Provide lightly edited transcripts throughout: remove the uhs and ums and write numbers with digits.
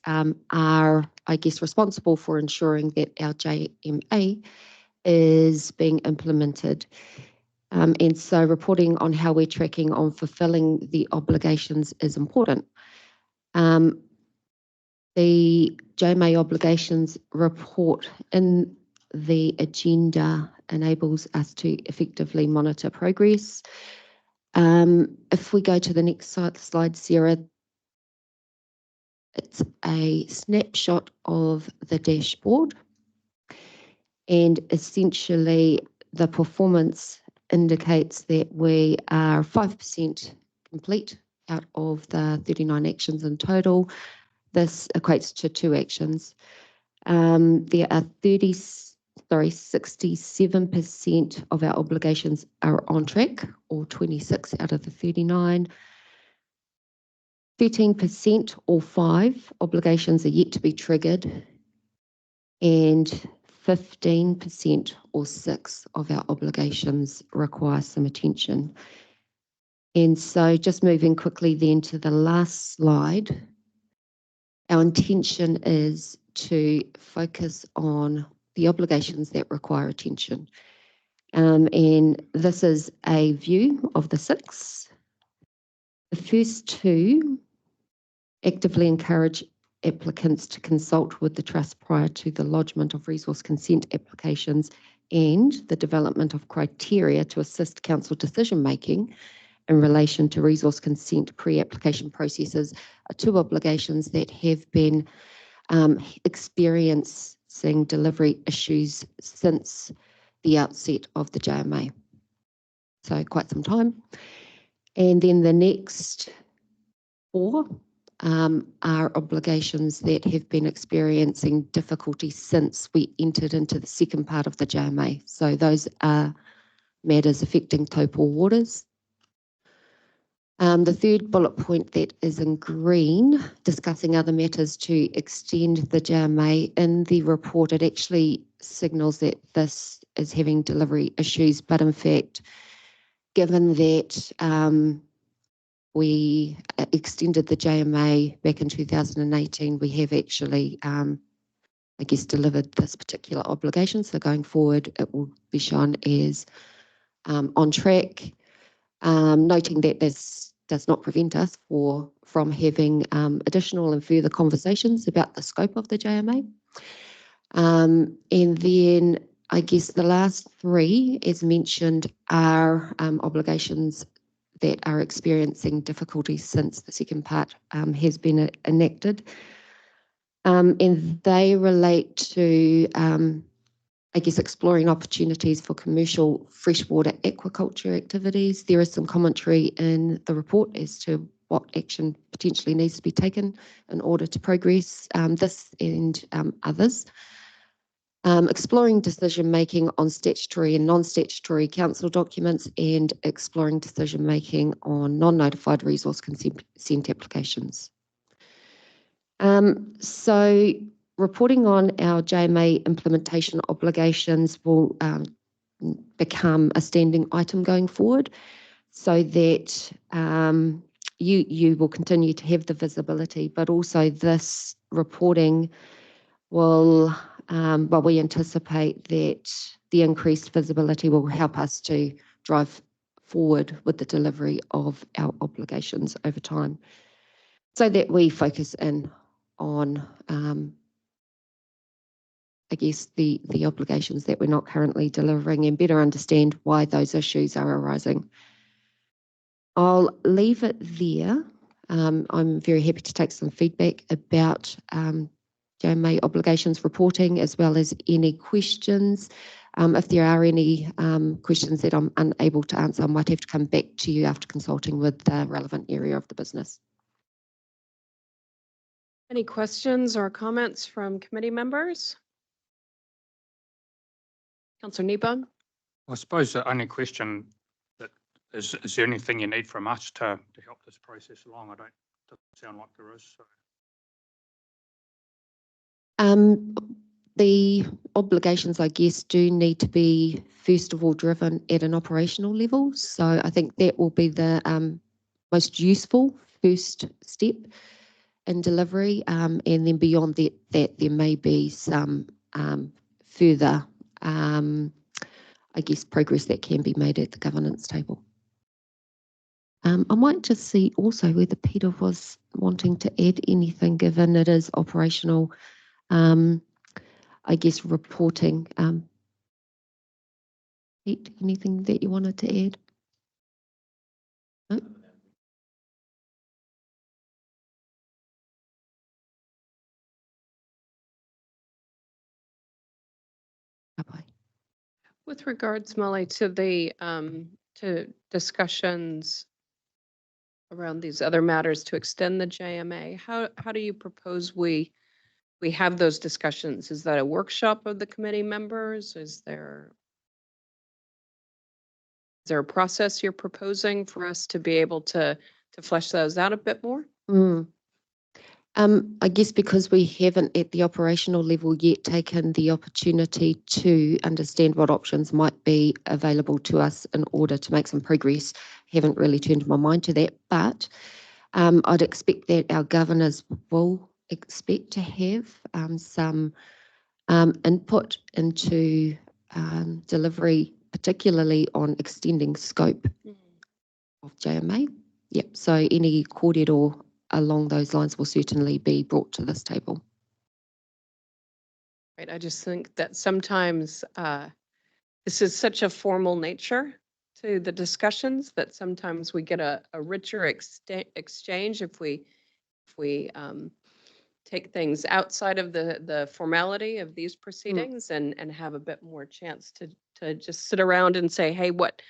are, I guess, responsible for ensuring that our JMA is being implemented. And so reporting on how we're tracking on fulfilling the obligations is important. The JMA Obligations report in the agenda enables us to effectively monitor progress. If we go to the next slide, Sarah, it's a snapshot of the dashboard, and essentially the performance indicates that we are 5% complete out of the 39 actions in total. This equates to 2 actions. There are 67% of our obligations are on track, or 26 out of the 39. 13% or 5 obligations are yet to be triggered, and 15% or 6 of our obligations require some attention. And so just moving quickly then to the last slide, our intention is to focus on the obligations that require attention. And this is a view of the 6. The first 2 actively encourage applicants to consult with the Trust prior to the lodgement of resource consent applications and the development of criteria to assist council decision making in relation to resource consent pre-application processes are 2 obligations that have been experiencing delivery issues since the outset of the JMA. So quite some time. And then the next 4 are obligations that have been experiencing difficulty since we entered into the second part of the JMA. So those are matters affecting topal waters. The third bullet point that is in green, discussing other matters to extend the JMA, in the report it actually signals that this is having delivery issues, but in fact, given that we extended the JMA back in 2018, we have actually, I guess, delivered this particular obligation. So going forward, it will be shown as on track, noting that this does not prevent us from having additional and further conversations about the scope of the JMA. And then I guess the last 3, as mentioned, are obligations that are experiencing difficulties since the second part has been enacted. And they relate to, I guess, exploring opportunities for commercial freshwater aquaculture activities. There is some commentary in the report as to what action potentially needs to be taken in order to progress this and others. Exploring decision-making on statutory and non-statutory council documents, and exploring decision-making on non-notified resource consent applications. So reporting on our JMA implementation obligations will become a standing item going forward, so that you will continue to have the visibility, but also this reporting will, well, we anticipate that the increased visibility will help us to drive forward with the delivery of our obligations over time, so that we focus in on, I guess, the obligations that we're not currently delivering and better understand why those issues are arising. I'll leave it there. I'm very happy to take some feedback about JMA obligations reporting, as well as any questions. If there are any questions that I'm unable to answer, I might have to come back to you after consulting with the relevant area of the business. Any questions or comments from committee members? Councillor Nipa. I suppose the only question that is there anything you need from us to help this process along? Doesn't sound like there is. So. The obligations, I guess, do need to be, first of all, driven at an operational level. So I think that will be the most useful first step. in delivery, and then beyond that there may be some further, I guess, progress that can be made at the governance table. I might just see also whether Peter was wanting to add anything, given it is operational, I guess, reporting. Pete, anything that you wanted to add? No? Bye-bye. With regards, Molly, to the to discussions around these other matters to extend the JMA, how do you propose we have those discussions? Is that a workshop of the committee members? Is there a process you're proposing for us to be able to flesh those out a bit more? I guess because we haven't at the operational level yet taken the opportunity to understand what options might be available to us in order to make some progress, haven't really turned my mind to that. But I'd expect that our governors will expect to have some input into delivery, particularly on extending scope of JMA. Yep, so any corridor along those lines will certainly be brought to this table. Right, I just think that sometimes this is such a formal nature to the discussions that sometimes we get a richer exchange if we take things outside of the formality of these proceedings and have a bit more chance to just sit around and say, hey, what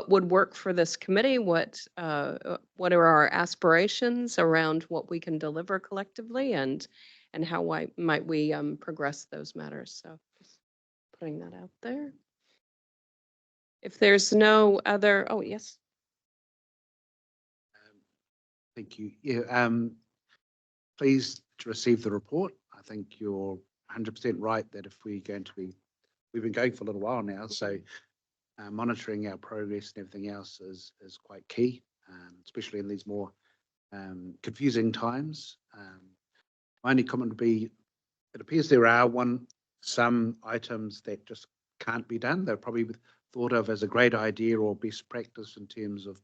would work for this committee? What are our aspirations around what we can deliver collectively, and how might we progress those matters? So just putting that out there. If there's no other, oh yes. Thank you. Yeah, pleased to receive the report. I think you're 100% right that if we're going to be, we've been going for a little while now, so monitoring our progress and everything else is quite key, especially in these more confusing times. My only comment would be, it appears there are some items that just can't be done. They're probably thought of as a great idea or best practice in terms of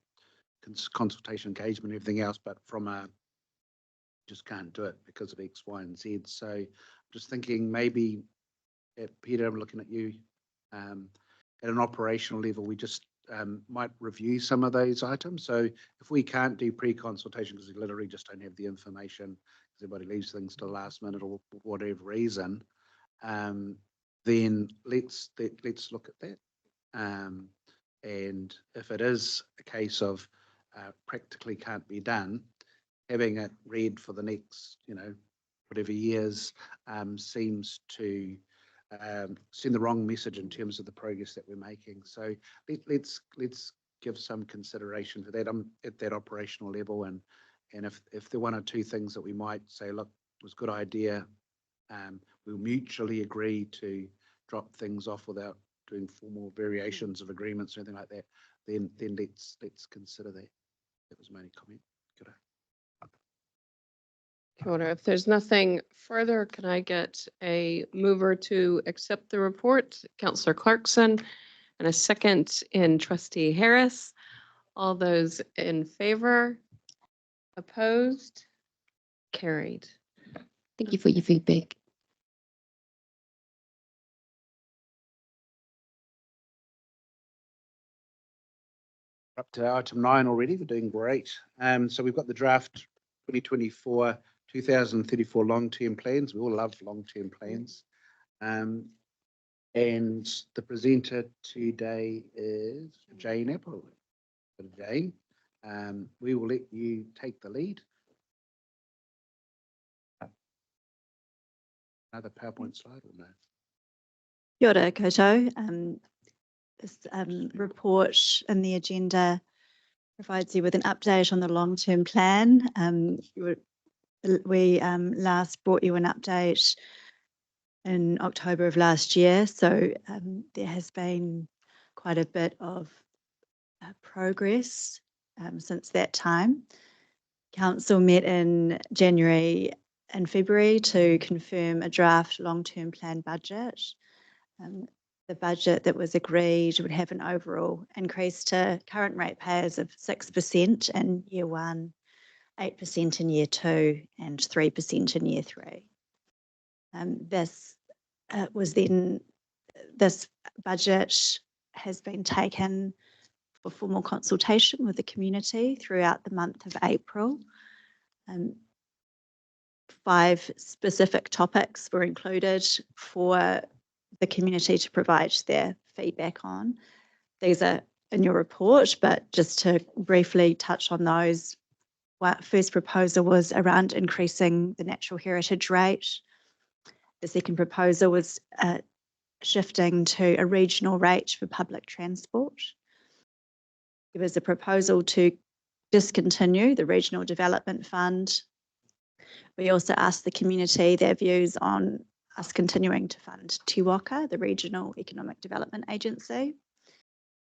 consultation, engagement, everything else, but from a just can't do it because of X, Y, and Z. So I'm just thinking maybe, Peter, I'm looking at you, at an operational level, we just might review some of those items. So if we can't do pre-consultation because we literally just don't have the information, because everybody leaves things to the last minute or for whatever reason, then let's look at that. And if it is a case of practically can't be done, having it read for the next, whatever years seems to send the wrong message in terms of the progress that we're making. So let's give some consideration for that at that operational level, and if there are one or two things that we might say, look, it was a good idea, we'll mutually agree to drop things off without doing formal variations of agreements or anything like that, then let's consider that. That was my only comment. Good. Kia ora. If there's nothing further, can I get a mover to accept the report? Councillor Clarkson, and a second in Trustee Harris. All those in favor? Opposed? Carried. Thank you for your feedback. Up to item 9 already. We're doing great. So we've got the draft 2024 long-term plans. We all love long-term plans. And the presenter today is Jane Apple. Jane, we will let you take the lead. Another PowerPoint slide or no? Kia ora koutou. This report in the agenda provides you with an update on the long-term plan. We last brought you an update in October of last year, so there has been quite a bit of progress since that time. Council met in January and February to confirm a draft long-term plan budget. The budget that was agreed would have an overall increase to current ratepayers of 6% in year 1, 8% in year 2, and 3% in year 3. This budget has been taken for formal consultation with the community throughout the month of April. 5 specific topics were included for the community to provide their feedback on. These are in your report, but just to briefly touch on those, first proposal was around increasing the natural heritage rate. The second proposal was shifting to a regional rate for public transport. There was a proposal to discontinue the Regional Development Fund. We also asked the community their views on us continuing to fund Tūwaka, the Regional Economic Development Agency.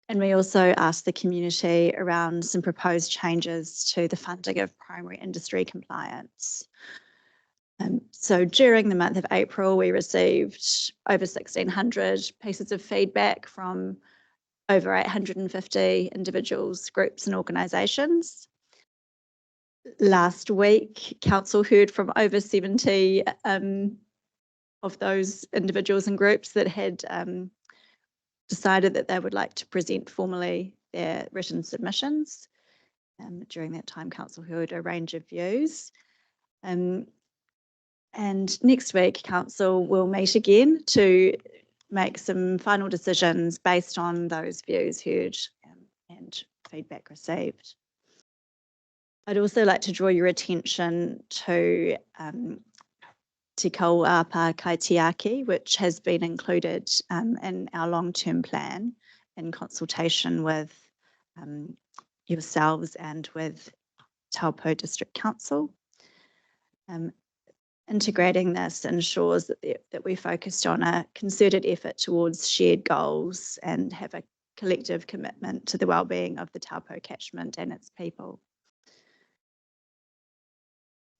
And we also asked the community around some proposed changes to the funding of primary industry compliance. So during the month of April, we received over 1,600 pieces of feedback from over 850 individuals, groups and organisations. Last week, Council heard from over 70 of those individuals and groups that had decided that they would like to present formally their written submissions. During that time, Council heard a range of views. And next week, Council will meet again to make some final decisions based on those views heard and feedback received. I'd also like to draw your attention to Te Kauapa Kaitiaki, which has been included in our long-term plan in consultation with yourselves and with Taupo District Council. Integrating this ensures that we focused on a concerted effort towards shared goals and have a collective commitment to the wellbeing of the Taupo catchment and its people.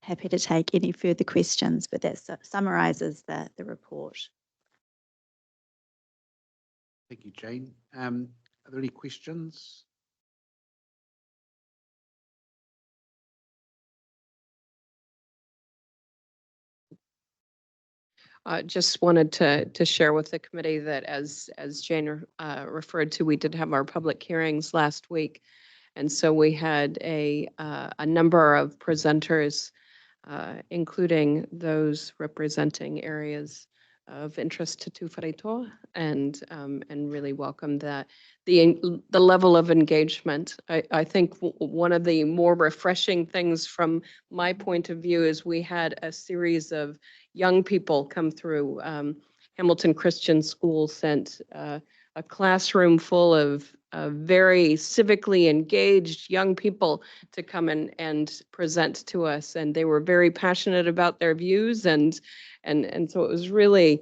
Happy to take any further questions, but that summarises the report. Thank you, Jane. Are there any questions? Just wanted to share with the committee that as Jane referred to, we did have our public hearings last week. And so we had a number of presenters, including those representing areas of interest to Tūwharetoa, and really welcome the level of engagement. I think one of the more refreshing things from my point of view is we had a series of young people come through. Hamilton Christian School sent a classroom full of very civically engaged young people to come and present to us, and they were very passionate about their views, and so it was really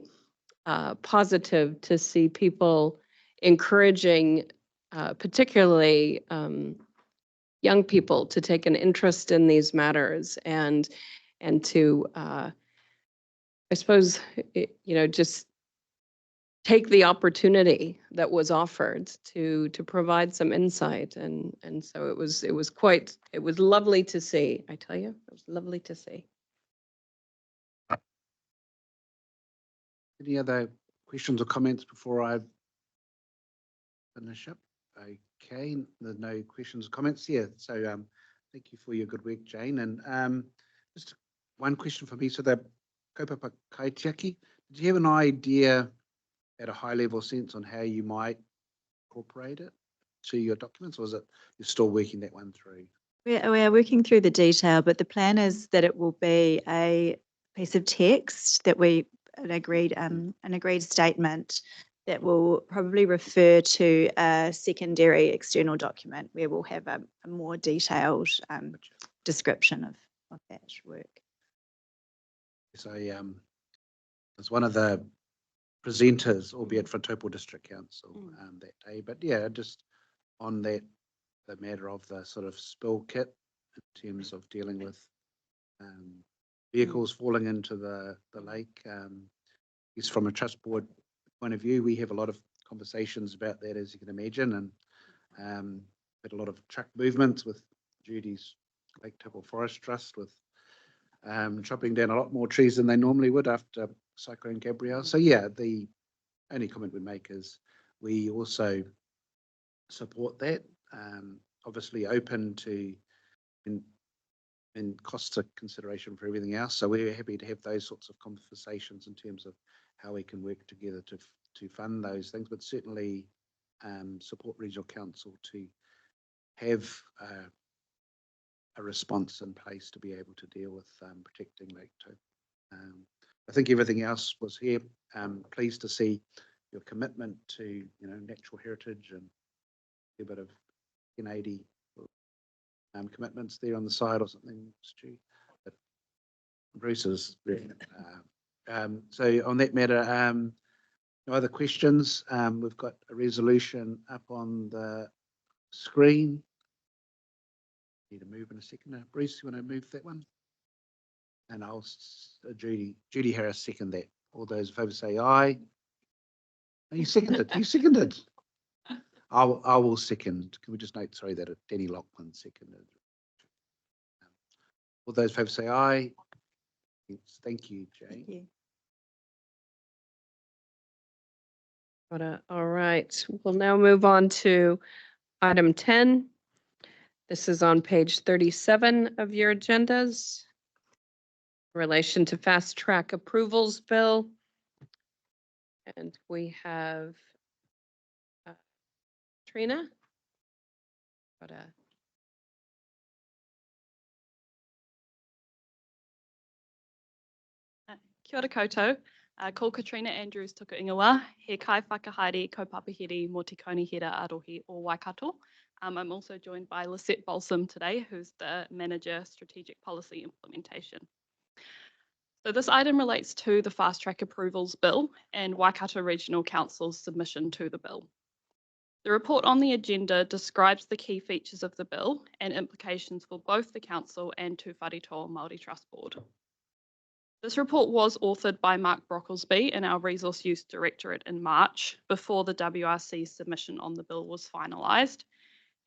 positive to see people encouraging, particularly young people, to take an interest in these matters and to I suppose just take the opportunity that was offered to provide some insight, and so it was lovely to see. I tell you, it was lovely to see. Any other questions or comments before I finish up? Okay, there's no questions or comments here. So thank you for your good work, Jane. And just one question for me. So the kaupapa kaitiaki, did you have an idea at a high level sense on how you might incorporate it to your documents, or is it you're still working that one through? We are working through the detail, but the plan is that it will be a piece of text that an agreed statement that will probably refer to a secondary external document where we'll have a more detailed description of that work. So as one of the presenters, albeit for Taupo District Council that day, but yeah, just on that, the matter of the sort of spill kit, in terms of dealing with vehicles falling into the lake. Yes, from a trust board point of view, we have a lot of conversations about that, as you can imagine, and had a lot of truck movements with Judy's Lake Taupo Forest Trust, with chopping down a lot more trees than they normally would after Cyclone Gabrielle. So yeah, the only comment we make is we also support that, obviously open to in cost consideration for everything else. So we're happy to have those sorts of conversations in terms of how we can work together to fund those things, but certainly support regional council to have a response in place to be able to deal with protecting Lake Taupo. I think everything else was here. Pleased to see your commitment to natural heritage and a bit of 1080 commitments there on the side or something, Stu. But Bruce is so on that matter, no other questions. We've got a resolution up on the screen. Need to move in a second. Bruce, you want to move that one? And I'll Judy Harris second that. All those in favour say aye. No, you seconded. You seconded. I will second. Can we just note, sorry, that Danny Lockman seconded. All those in favour say aye. Yes, thank you, Jane. Thank you. All right, we'll now move on to item 10. This is on page 37 of your agendas. In relation to fast track approvals bill. And we have Trina. Kia ora koutou. Ko Katrina Andrews tuku ingoa, he kai whakahaere kaupapahiri mō te kaunihera arohi o Waikato. I'm also joined by Lisette Balsam today, who's the Manager Strategic Policy Implementation. So this item relates to the Fast Track Approvals Bill and Waikato Regional Council's submission to the bill. The report on the agenda describes the key features of the bill and implications for both the Council and Tūwharetoa Māori Trust Board. This report was authored by Mark Brocklesby in our Resource Use Directorate in March, before the WRC submission on the bill was finalised,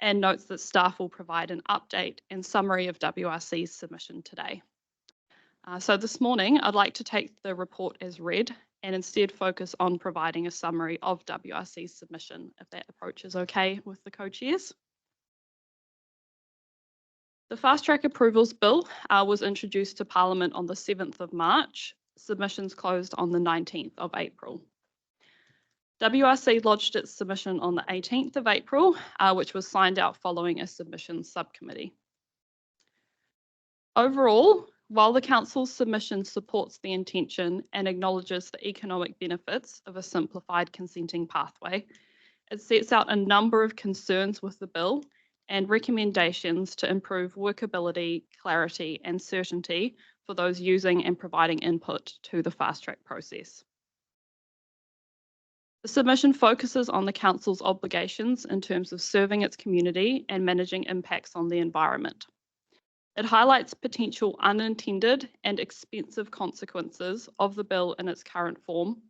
and notes that staff will provide an update and summary of WRC's submission today. So this morning, I'd like to take the report as read and instead focus on providing a summary of WRC's submission, if that approach is okay with the co-chairs. The Fast Track Approvals Bill was introduced to Parliament on the 7th of March. Submissions closed on the 19th of April. WRC lodged its submission on the 18th of April, which was signed out following a submissions subcommittee. Overall, while the Council's submission supports the intention and acknowledges the economic benefits of a simplified consenting pathway, it sets out a number of concerns with the bill and recommendations to improve workability, clarity, and certainty for those using and providing input to the fast track process. The submission focuses on the Council's obligations in terms of serving its community and managing impacts on the environment. It highlights potential unintended and expensive consequences of the bill in its current form,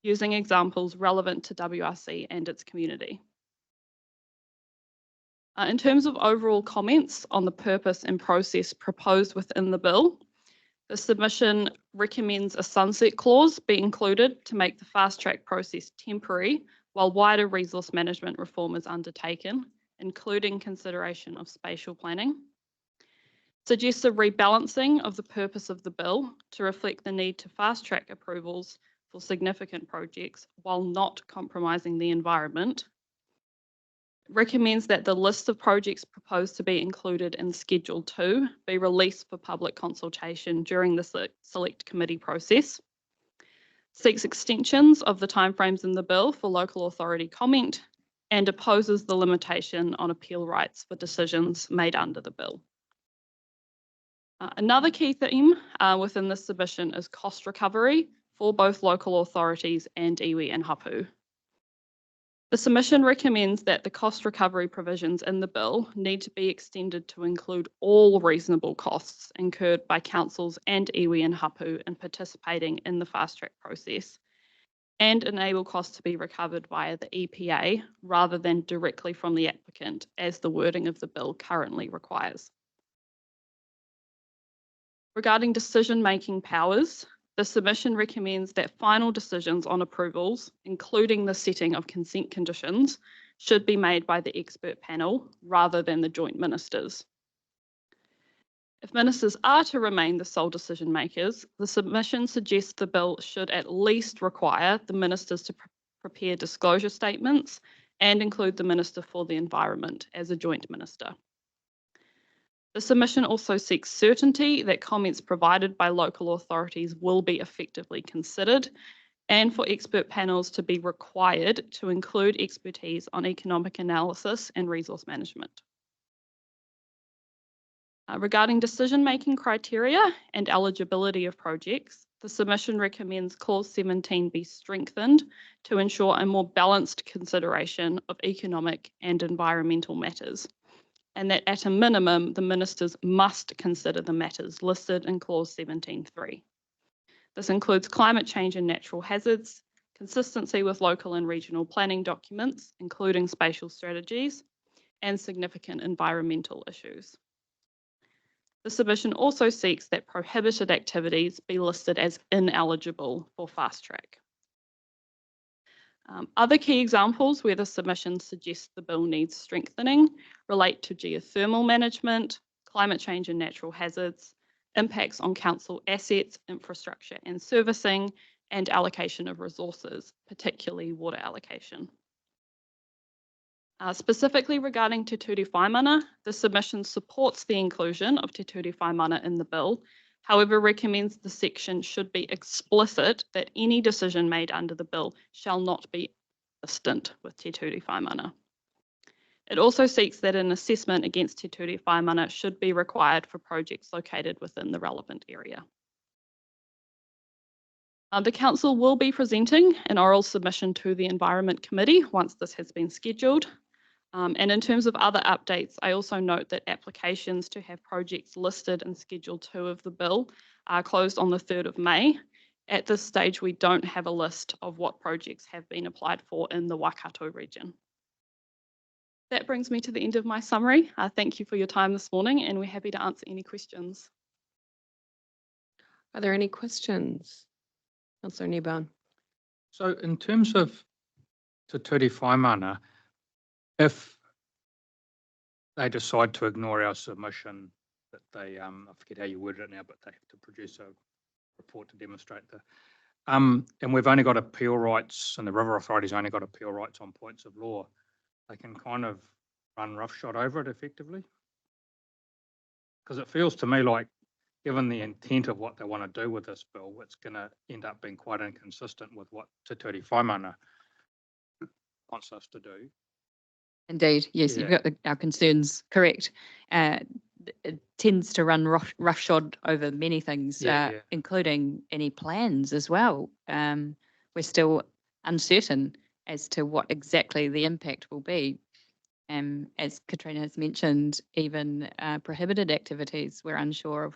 using examples relevant to WRC and its community. In terms of overall comments on the purpose and process proposed within the bill, the submission recommends a sunset clause be included to make the fast track process temporary while wider resource management reform is undertaken, including consideration of spatial planning. Suggests a rebalancing of the purpose of the bill to reflect the need to fast track approvals for significant projects while not compromising the environment. Recommends that the list of projects proposed to be included in Schedule 2 be released for public consultation during the select committee process. Seeks extensions of the timeframes in the bill for local authority comment and opposes the limitation on appeal rights for decisions made under the bill. Another key theme within this submission is cost recovery for both local authorities and iwi and hapu. The submission recommends that the cost recovery provisions in the bill need to be extended to include all reasonable costs incurred by councils and iwi and hapu in participating in the fast track process, and enable costs to be recovered via the EPA rather than directly from the applicant, as the wording of the bill currently requires. Regarding decision-making powers, the submission recommends that final decisions on approvals, including the setting of consent conditions, should be made by the expert panel rather than the joint ministers. If ministers are to remain the sole decision makers, the submission suggests the bill should at least require the ministers to prepare disclosure statements and include the Minister for the Environment as a joint minister. The submission also seeks certainty that comments provided by local authorities will be effectively considered, and for expert panels to be required to include expertise on economic analysis and resource management. Regarding decision-making criteria and eligibility of projects, the submission recommends Clause 17 be strengthened to ensure a more balanced consideration of economic and environmental matters, and that at a minimum, the ministers must consider the matters listed in Clause 17.3. This includes climate change and natural hazards, consistency with local and regional planning documents, including spatial strategies, and significant environmental issues. The submission also seeks that prohibited activities be listed as ineligible for fast track. Other key examples where the submission suggests the bill needs strengthening relate to geothermal management, climate change and natural hazards, impacts on council assets, infrastructure and servicing, and allocation of resources, particularly water allocation. Specifically regarding Te Ture Whaimana, the submission supports the inclusion of Te Ture Whaimana in the bill, however recommends the section should be explicit that any decision made under the bill shall not be consistent with Te Ture Whaimana. It also seeks that an assessment against Te Ture Whaimana should be required for projects located within the relevant area. The Council will be presenting an oral submission to the Environment Committee once this has been scheduled. And in terms of other updates, I also note that applications to have projects listed in Schedule 2 of the bill are closed on the 3rd of May. At this stage, we don't have a list of what projects have been applied for in the Waikato region. That brings me to the end of my summary. Thank you for your time this morning, and we're happy to answer any questions. Are there any questions? Councillor Niebaum. So in terms of Te Ture Whaimana, if they decide to ignore our submission, that they, I forget how you worded it now, but they have to produce a report to demonstrate the, and we've only got appeal rights, and the River Authority's only got appeal rights on points of law, they can kind of run roughshod over it effectively. Because it feels to me like, given the intent of what they want to do with this bill, it's going to end up being quite inconsistent with what Te Ture Whaimana wants us to do. Indeed, yes, Yeah. you've got our concerns correct. It tends to run roughshod over many things, including any plans as well. We're still uncertain as to what exactly the impact will be. As Katrina has mentioned, even prohibited activities, we're unsure of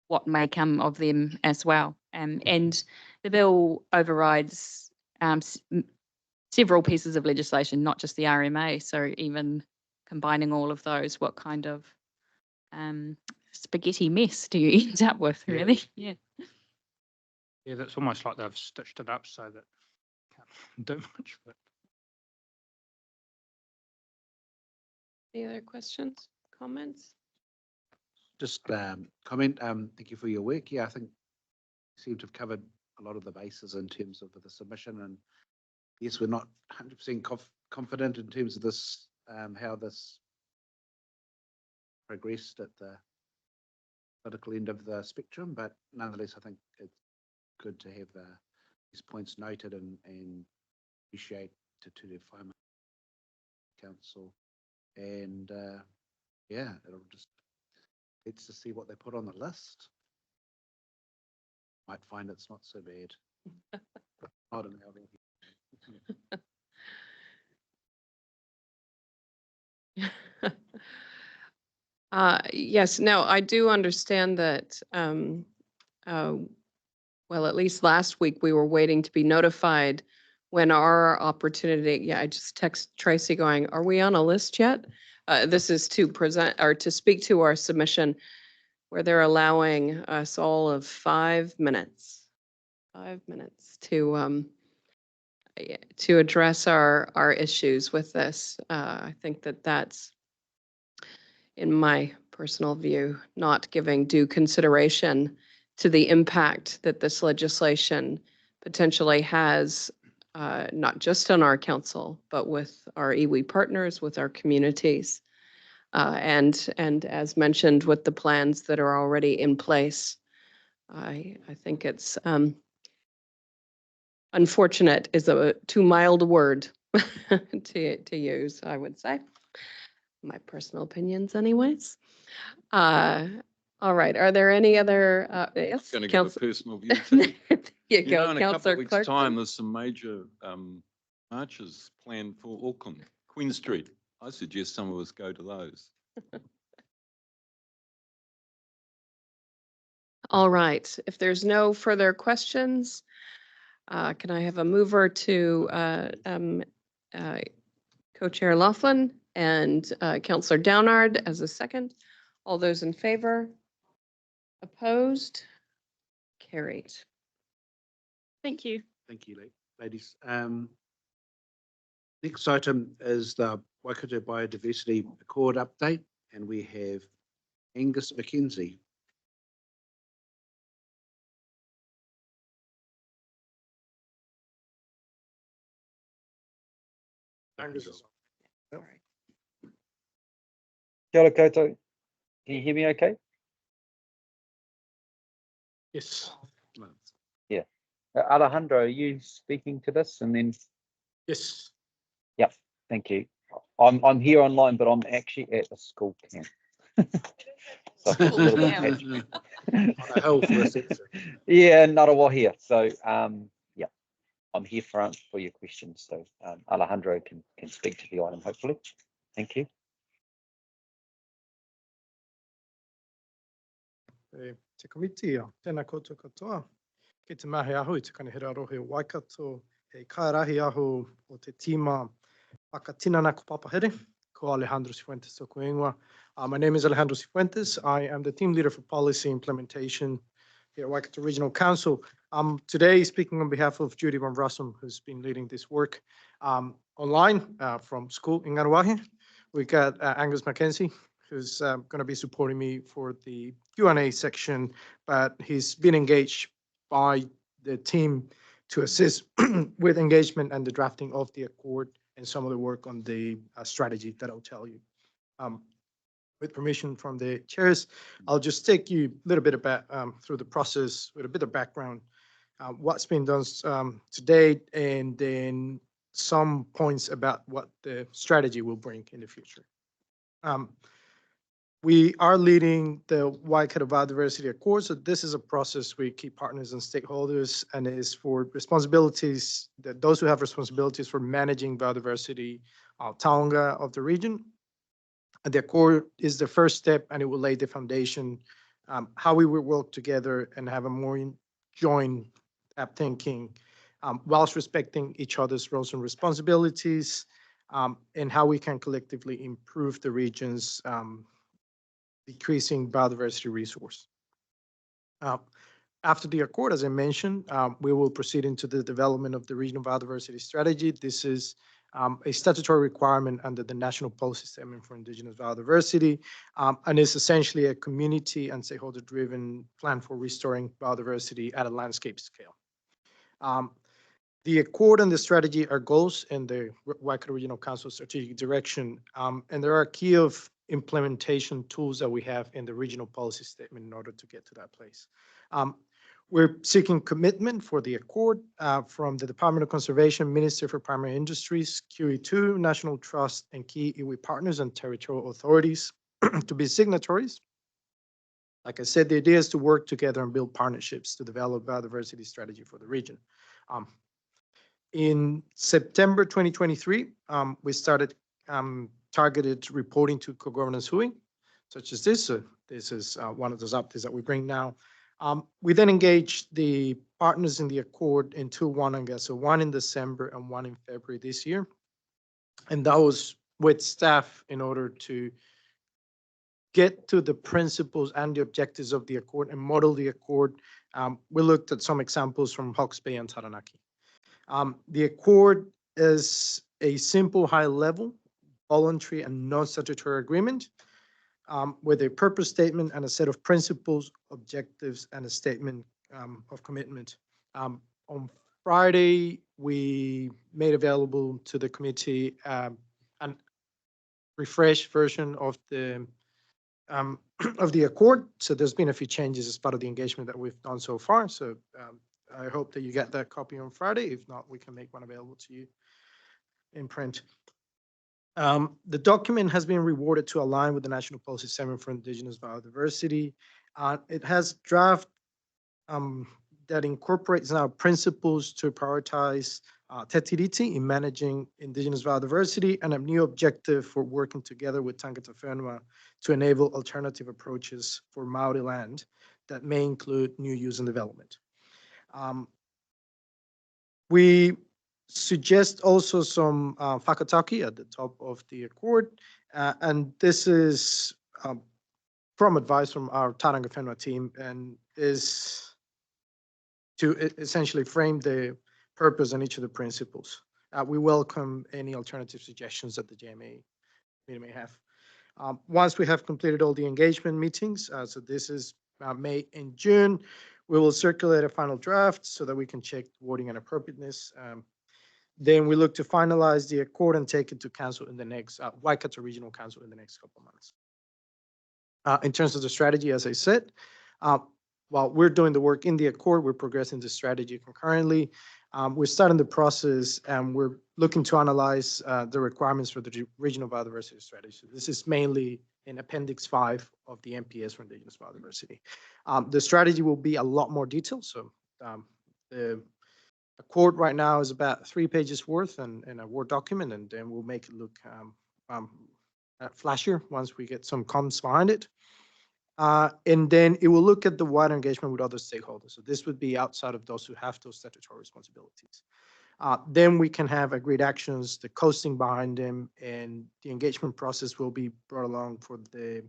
what may come of them as well. And the bill overrides several pieces of legislation, not just the RMA. So even combining all of those, what kind of spaghetti mess do you end up with, really? Yeah. Yeah, that's almost like they've stitched it up so that can't do much of it. Any other questions, comments? Just comment, thank you for your work. Yeah, I think you seem to have covered a lot of the bases in terms of the submission, and yes, we're not 100% confident in terms of this, how this progressed at the political end of the spectrum, but nonetheless, I think it's good to have these points noted and appreciate Te Ture Whaimana Council. And yeah, let's just see what they put on the list. Might find it's not so bad. I don't know. Yes, no, I do understand that, well, at least last week, we were waiting to be notified when our opportunity, yeah, I just text Tracy going, are we on a list yet? This is to present or to speak to our submission where they're allowing us all of 5 minutes. 5 minutes to address our issues with this. I think that that's, in my personal view, not giving due consideration to the impact that this legislation potentially has, not just on our council, but with our iwi partners, with our communities. And as mentioned, with the plans that are already in place. I think it's unfortunate is a too mild word to use, I would say. My personal opinions anyways. All right, are there any other, yes? Going to give a Council- personal view too. You You know, go, in a couple Councillor of weeks' Clark. time, there's some major marches planned for Auckland, Queen Street. I suggest some of us go to those. All right, if there's no further questions, can I have a mover to Co-Chair Laughlin and Councillor Downard as a second? All those in favor? Opposed? Carried. Thank you. Thank you, ladies. Next item is the Waikato Biodiversity Accord update, and we have Angus McKenzie. Angus is on. All right. Kia ora koutou. Can you hear me okay? Yes. Alejandro, are you speaking to this? And then, Yes. thank you. I'm here online, but I'm actually at a school camp. So it's a little bit patchy. On a hill for a second. Yeah, Ngarawahia. So I'm here for your questions. So Alejandro can speak to the item, hopefully. Thank you. Te komitia, tēnā koutou katoa. Ki te mahi ahu I te kanihira rohe o Waikato, he kairahi ahu o te tīma whakatinana ko Papahere, ko Alejandro Cifuentes tōku ingoa. My name is Alejandro Cifuentes. I am the team leader for policy implementation here at Waikato Regional Council. Today speaking on behalf of Judy Van Rossum, who's been leading this work online from school in Ngaruahi. We got Angus McKenzie, who's going to be supporting me for the Q&A section, but he's been engaged by the team to assist with engagement and the drafting of the accord and some of the work on the strategy that I'll tell you. With permission from the chairs, I'll just take you a little bit about through the process with a bit of background, what's been done to date, and then some points about what the strategy will bring in the future. We are leading the Waikato Biodiversity Accord, so this is a process with key partners and stakeholders, and it is for responsibilities, that those who have responsibilities for managing biodiversity taonga of the region. The Accord is the first step, and it will lay the foundation, how we will work together and have a more joint thinking, whilst respecting each other's roles and responsibilities, and how we can collectively improve the region's decreasing biodiversity resource. After the accord, as I mentioned, we will proceed into the development of the regional biodiversity strategy. This is a statutory requirement under the National Policy Statement for Indigenous Biodiversity, and is essentially a community and stakeholder-driven plan for restoring biodiversity at a landscape scale. The accord and the strategy are goals in the Waikato Regional Council strategic direction, and there are key of implementation tools that we have in the regional policy statement in order to get to that place. We're seeking commitment for the accord from the Department of Conservation, Minister for Primary Industries, QE2, National Trust, and key iwi partners and territorial authorities to be signatories. Like I said, the idea is to work together and build partnerships to develop biodiversity strategy for the region. In September 2023, we started targeted reporting to co-governance Hui. such as this. So this is one of those updates that we bring now. We then engaged the partners in the accord in Tūwharetoa, so one in December and one in February this year. And that was with staff in order to get to the principles and the objectives of the accord and model the accord. We looked at some examples from Hawke's Bay and Taranaki. The accord is a simple, high-level, voluntary and non-statutory agreement with a purpose statement and a set of principles, objectives, and a statement of commitment. On Friday, we made available to the committee an refreshed version of the accord. So there's been a few changes as part of the engagement that we've done so far. So I hope that you get that copy on Friday. If not, we can make one available to you in print. The document has been rewarded to align with the National Policy Statement for Indigenous Biodiversity. It has draft that incorporates now principles to prioritize te tiriti in managing Indigenous biodiversity and a new objective for working together with tangata whenua to enable alternative approaches for Maori land that may include new use and development. We suggest also some whakataki at the top of the accord, and this is from advice from our Tauranga Whenua team and is to essentially frame the purpose and each of the principles. We welcome any alternative suggestions that the JMA may have. Once we have completed all the engagement meetings, so this is May and June, we will circulate a final draft so that we can check wording and appropriateness. Then we look to finalize the accord and take it to council in the next, Waikato Regional Council in the next couple of months. In terms of the strategy, as I said, while we're doing the work in the accord, we're progressing the strategy concurrently. We're starting the process and we're looking to analyze the requirements for the regional biodiversity strategy. So this is mainly in Appendix 5 of the NPS for Indigenous biodiversity. The strategy will be a lot more detailed. So the accord right now is about 3 pages worth in a Word document, and then we'll make it look flashier once we get some comms behind it. And then it will look at the wider engagement with other stakeholders. So this would be outside of those who have those statutory responsibilities. Then we can have agreed actions, the costing behind them, and the engagement process will be brought along for the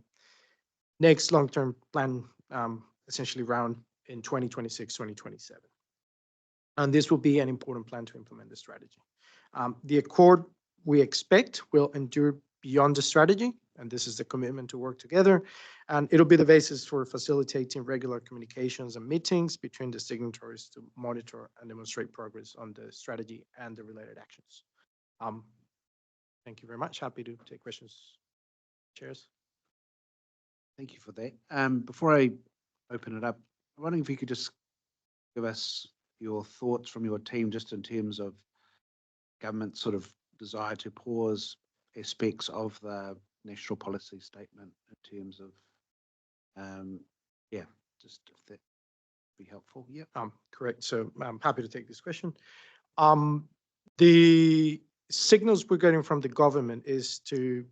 next long-term plan, essentially round in 2026, 2027. And this will be an important plan to implement the strategy. The accord we expect will endure beyond the strategy, and this is the commitment to work together. And it'll be the basis for facilitating regular communications and meetings between the signatories to monitor and demonstrate progress on the strategy and the related actions. Thank you very much. Happy to take questions. Chairs. Thank you for that. Before I open it up, I'm wondering if you could just give us your thoughts from your team just in terms of government's sort of desire to pause aspects of the national policy statement in terms of, just if that would be helpful. Yeah. Correct. So I'm happy to take this question. The signals we're getting from the government is to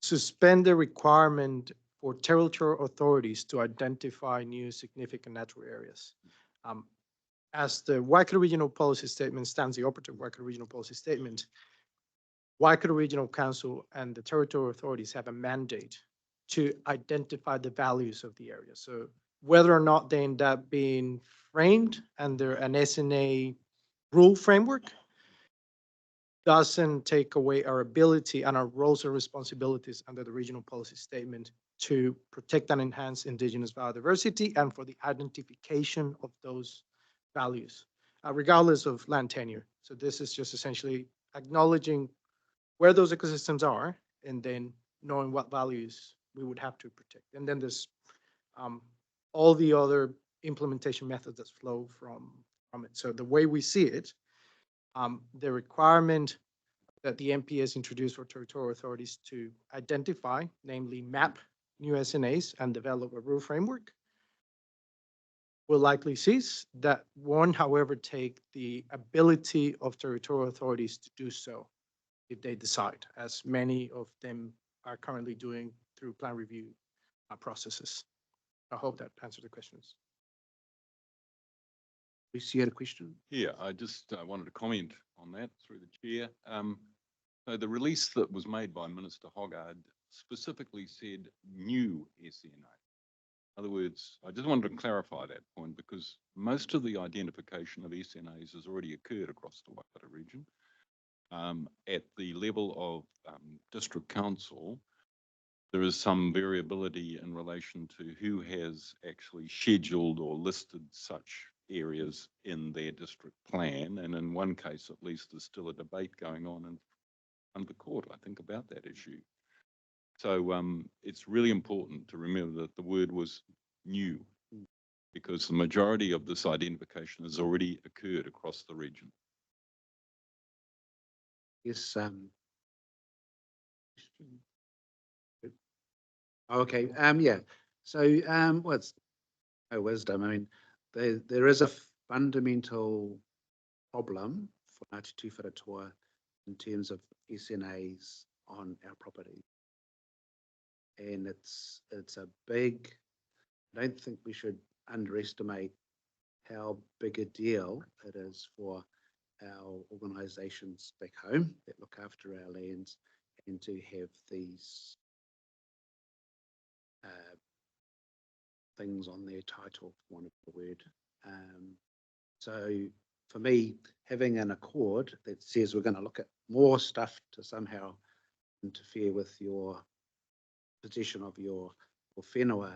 suspend the requirement for territorial authorities to identify new significant natural areas. As the Waikato Regional Policy Statement stands, the operative Waikato Regional Policy Statement, Waikato Regional Council and the territorial authorities have a mandate to identify the values of the area. So whether or not they end up being framed under an SNA rule framework doesn't take away our ability and our roles and responsibilities under the regional policy statement to protect and enhance Indigenous biodiversity and for the identification of those values, regardless of land tenure. So this is just essentially acknowledging where those ecosystems are and then knowing what values we would have to protect. And then there's all the other implementation methods that flow from it. So the way we see it, the requirement that the NPS introduced for territorial authorities to identify, namely map new SNAs and develop a rule framework, will likely cease. That won't, however, take the ability of territorial authorities to do so if they decide, as many of them are currently doing through plan review processes. I hope that answers the questions. Chris, you had a question? Yeah, I just wanted to comment on that through the chair. So the release that was made by Minister Hoggard specifically said new SNA. In other words, I just wanted to clarify that point because most of the identification of SNAs has already occurred across the Waikato region. At the level of district council, there is some variability in relation to who has actually scheduled or listed such areas in their district plan. And in one case, at least, there's still a debate going on in the court, I think, about that issue. So it's really important to remember that the word was new because the majority of this identification has already occurred across the region. Yes. Okay. Yeah. So what's no wisdom? I mean, there is a fundamental problem for Ngāti Tūwharetoa in terms of SNAs on our property. And it's a big, I don't think we should underestimate how big a deal it is for our organisations back home that look after our lands and to have these things on their title, for want of a word. So for me, having an accord that says we're going to look at more stuff to somehow interfere with your possession of your whenua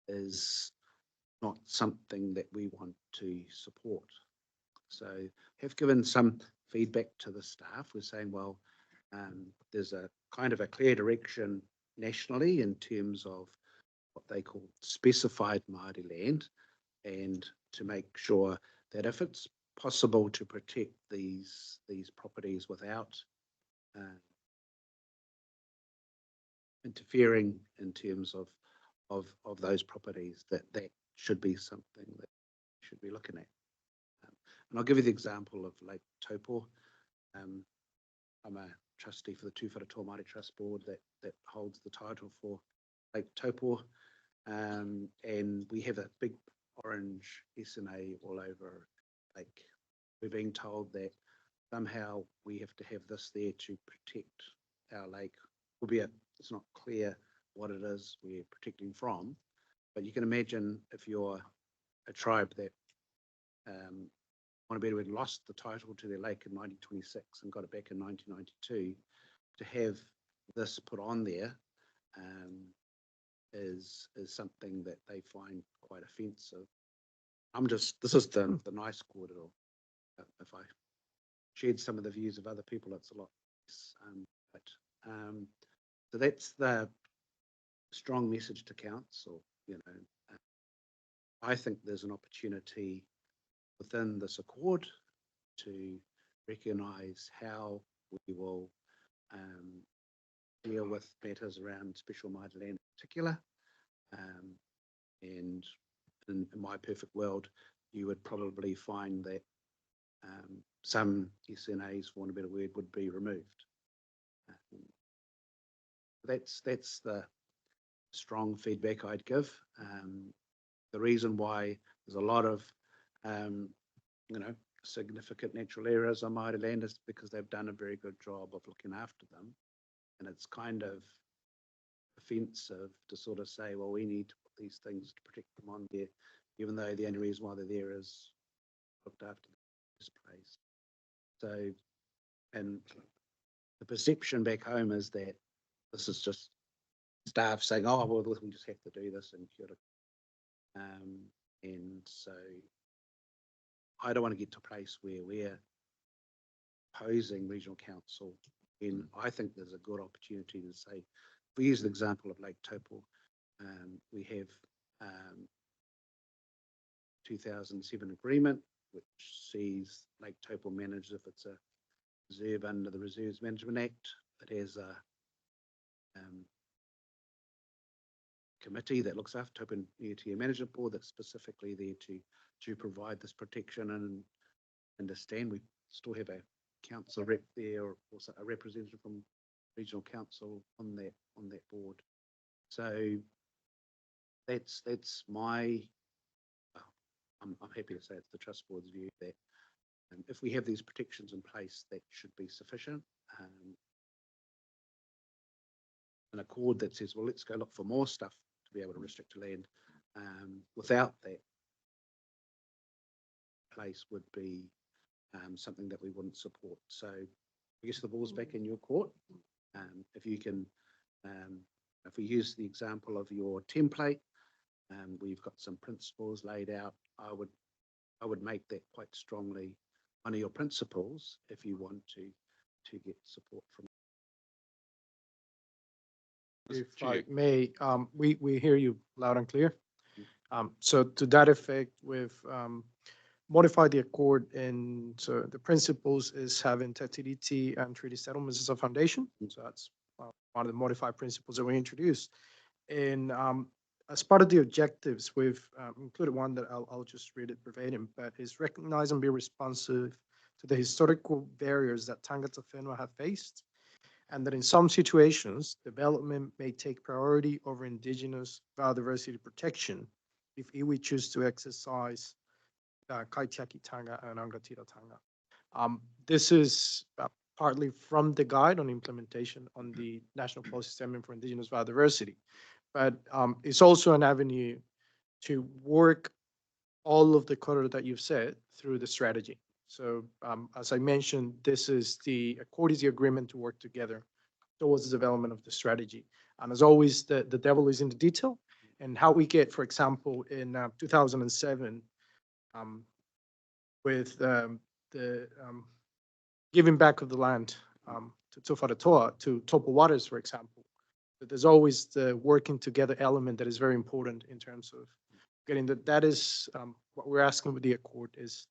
is not something that we want to support. So have given some feedback to the staff. We're saying, well, there's a kind of a clear direction nationally in terms of what they call specified Māori land, and to make sure that if it's possible to protect these properties without interfering in terms of those properties, that should be something that we should be looking at. And I'll give you the example of Lake Taupo. I'm a trustee for the Tūwharetoa Māori Trust Board that holds the title for Lake Taupo. And we have a big orange SNA all over Lake. We're being told that somehow we have to have this there to protect our lake, albeit it's not clear what it is we're protecting from. But you can imagine if you're a tribe that Wanabeda had lost the title to their lake in 1926 and got it back in 1992, to have this put on there is something that they find quite offensive. This is the nice corridor. If I shared some of the views of other people, it's a lot less. So that's the strong message to council. I think there's an opportunity within this accord to recognise how we will deal with matters around special Māori land in particular. And in my perfect world, you would probably find that some SNAs, for want of a better word, would be removed. That's the strong feedback I'd give. The reason why there's a lot of significant natural areas on Māori land is because they've done a very good job of looking after them. And it's kind of offensive to sort of say, well, we need to put these things to protect them on there, even though the only reason why they're there is looked after this place. So, and the perception back home is that this is just staff saying, oh, well, we just have to do this and cure it. And so I don't want to get to a place where we're opposing regional council. And I think there's a good opportunity to say, if we use the example of Lake Taupo, we have 2007 agreement, which sees Lake Taupo managed if it's a reserve under the Reserves Management Act. It has a committee that looks after Taupo Neotia Management Board that's specifically there to provide this protection and understand. We still have a council rep there, or also a representative from regional council on that board. So that's my, well, I'm happy to say it's the trust board's view that if we have these protections in place, that should be sufficient. An accord that says, well, let's go look for more stuff to be able to restrict land without that place would be something that we wouldn't support. So I guess the ball's back in your court. If you can, if we use the example of your template, we've got some principles laid out. I would make that quite strongly one of your principles if you want to get support from. If Chair. I may, we hear you loud and clear. So to that effect, we've modified the accord, and so the principles is having TTDT and treaty settlements as a foundation. So that's one of the modified principles that we introduced. And as part of the objectives, we've included one that I'll just read it verbatim, but is recognize and be responsive to the historical barriers that tangata whenua have faced, and that in some situations, development may take priority over indigenous biodiversity protection if iwi choose to exercise kaitiakitanga and rangatiratanga. This is partly from the guide on implementation on the National Policy Statement for Indigenous Biodiversity, but it's also an avenue to work all of the quarter that you've said through the strategy. So as I mentioned, this is the accord is the agreement to work together towards the development of the strategy. And as always, the devil is in the detail, and how we get, for example, in 2007, with the giving back of the land to Tūwharetoa, to Topo Waters, for example. But there's always the working together element that is very important in terms of getting that is what we're asking with the accord is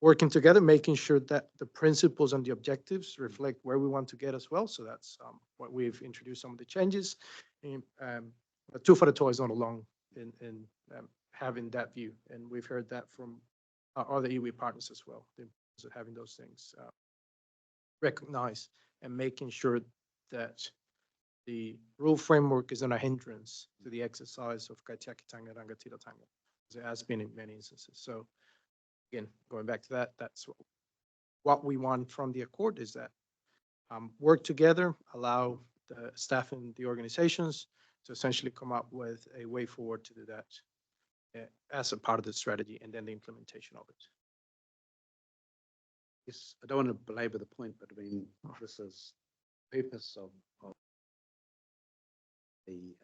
working together, making sure that the principles and the objectives reflect where we want to get as well. So that's what we've introduced some of the changes. But Tūwharetoa is not alone in having that view. And we've heard that from our other iwi partners as well, having those things recognized and making sure that the rule framework is not a hindrance to the exercise of kaitiakitanga and rangatiratanga, as it has been in many instances. So again, going back to that, that's what we want from the accord is that work together, allow the staff and the organizations to essentially come up with a way forward to do that as a part of the strategy and then the implementation of it. Yes, I don't want to belabor the point, but I mean, this is the purpose of the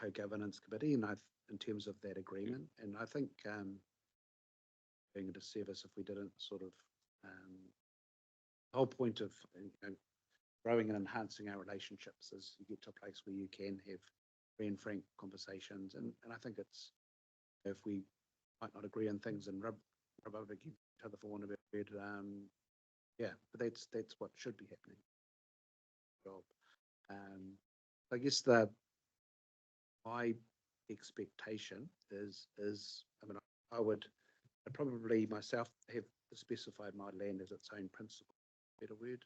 co-governance committee, and in terms of that agreement, and I think doing a disservice if we didn't sort of the whole point of growing and enhancing our relationships is you get to a place where you can have free and frank conversations, and I think it's if we might not agree on things and rub up against each other for want of a word, yeah, but that's what should be happening. I guess my expectation is I mean I'd probably myself have specified my land as its own principle, better word,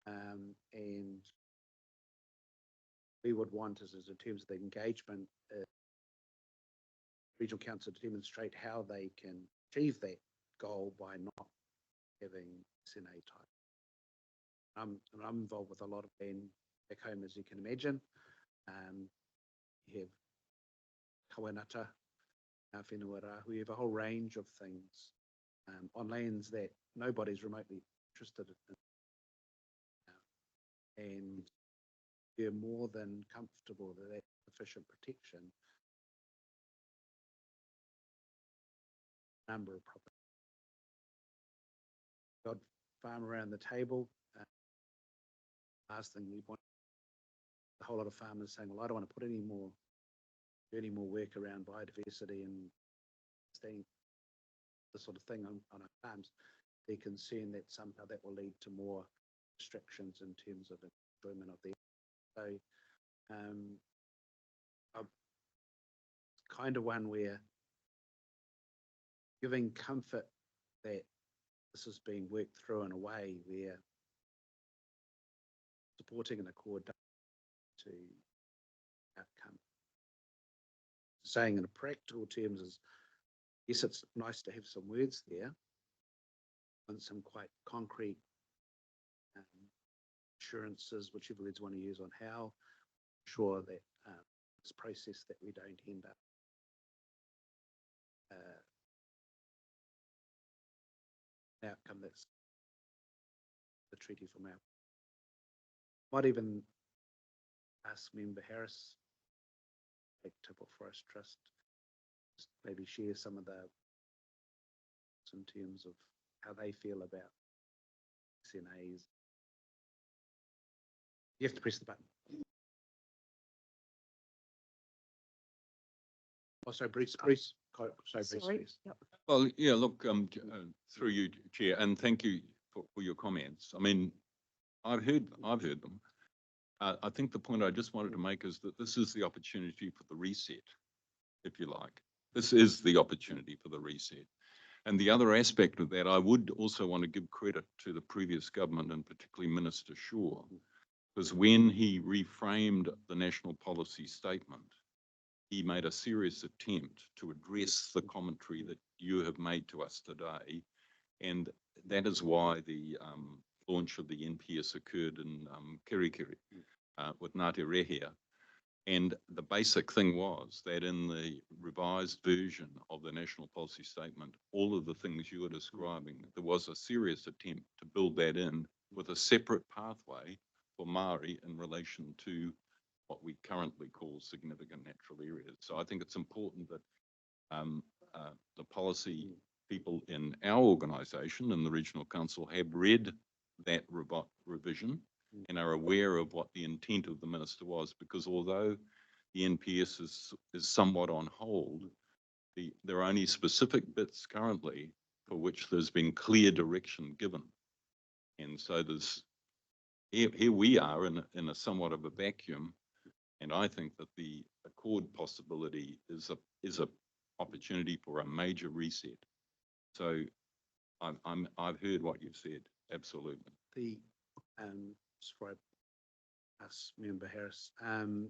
and we would want is in terms of the engagement, regional council to demonstrate how they can achieve that goal by not having SNA type. I'm involved with a lot of land back home, as you can imagine. You have kawanata, whenua, we have a whole range of things on lands that nobody's remotely interested in. And we're more than comfortable that that's sufficient protection. Number of properties. Got farm around the table. Last thing we want, a whole lot of farmers saying, well, I don't want to put any more work around biodiversity and staying the sort of thing on our farms. They're concerned that somehow that will lead to more restrictions in terms of enjoyment of the. So kind of one where giving comfort that this is being worked through in a way where supporting an accord to outcome. Saying in a practical terms is, yes, it's nice to have some words there and some quite concrete assurances, whichever words you want to use, on how sure that this process that we don't end up outcome that's the treaty from our. Might even ask Member Harris, Tipple Forest Trust, just maybe share some of the in terms of how they feel about SNAs. You have to press the button. Oh, sorry, Bruce. Sorry, Bruce. Please. Yep. Well, yeah, look, through you, Chair, and thank you for your comments. I mean, I've heard them. I think the point I just wanted to make is that this is the opportunity for the reset, if you like. This is the opportunity for the reset. And the other aspect of that, I would also want to give credit to the previous government, and particularly Minister Shaw, because when he reframed the national policy statement, he made a serious attempt to address the commentary that you have made to us today. And that is why the launch of the NPS occurred in Kirikiri with Ngāti Rehia. And the basic thing was that in the revised version of the national policy statement, all of the things you were describing, there was a serious attempt to build that in with a separate pathway for Māori in relation to what we currently call significant natural areas. So I think it's important that the policy people in our organisation and the Regional Council have read that revision and are aware of what the intent of the Minister was, because although the NPS is somewhat on hold, there are only specific bits currently for which there's been clear direction given. And so here we are in a somewhat of a vacuum. And I think that the Accord possibility is a opportunity for a major reset. So I've heard what you've said. Absolutely. The just for us, Member Harris.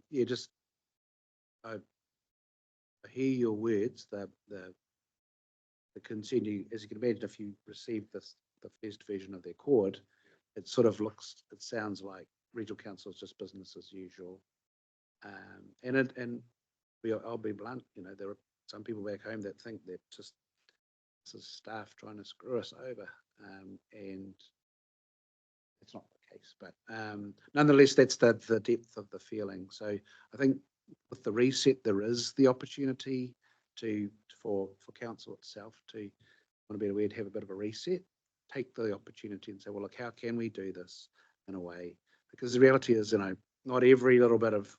Yeah, just I hear your words. The concern, as you can imagine, if you receive the first version of the Accord, it sort of it sounds like Regional Council is just business as usual. I'll be blunt, there are some people back home that think that just this is staff trying to screw us over, and it's not the case. But nonetheless, that's the depth of the feeling. So I think with the reset, there is the opportunity for council itself to want to be aware to have a bit of a reset, take the opportunity and say, well, look, how can we do this in a way? Because the reality is, not every little bit of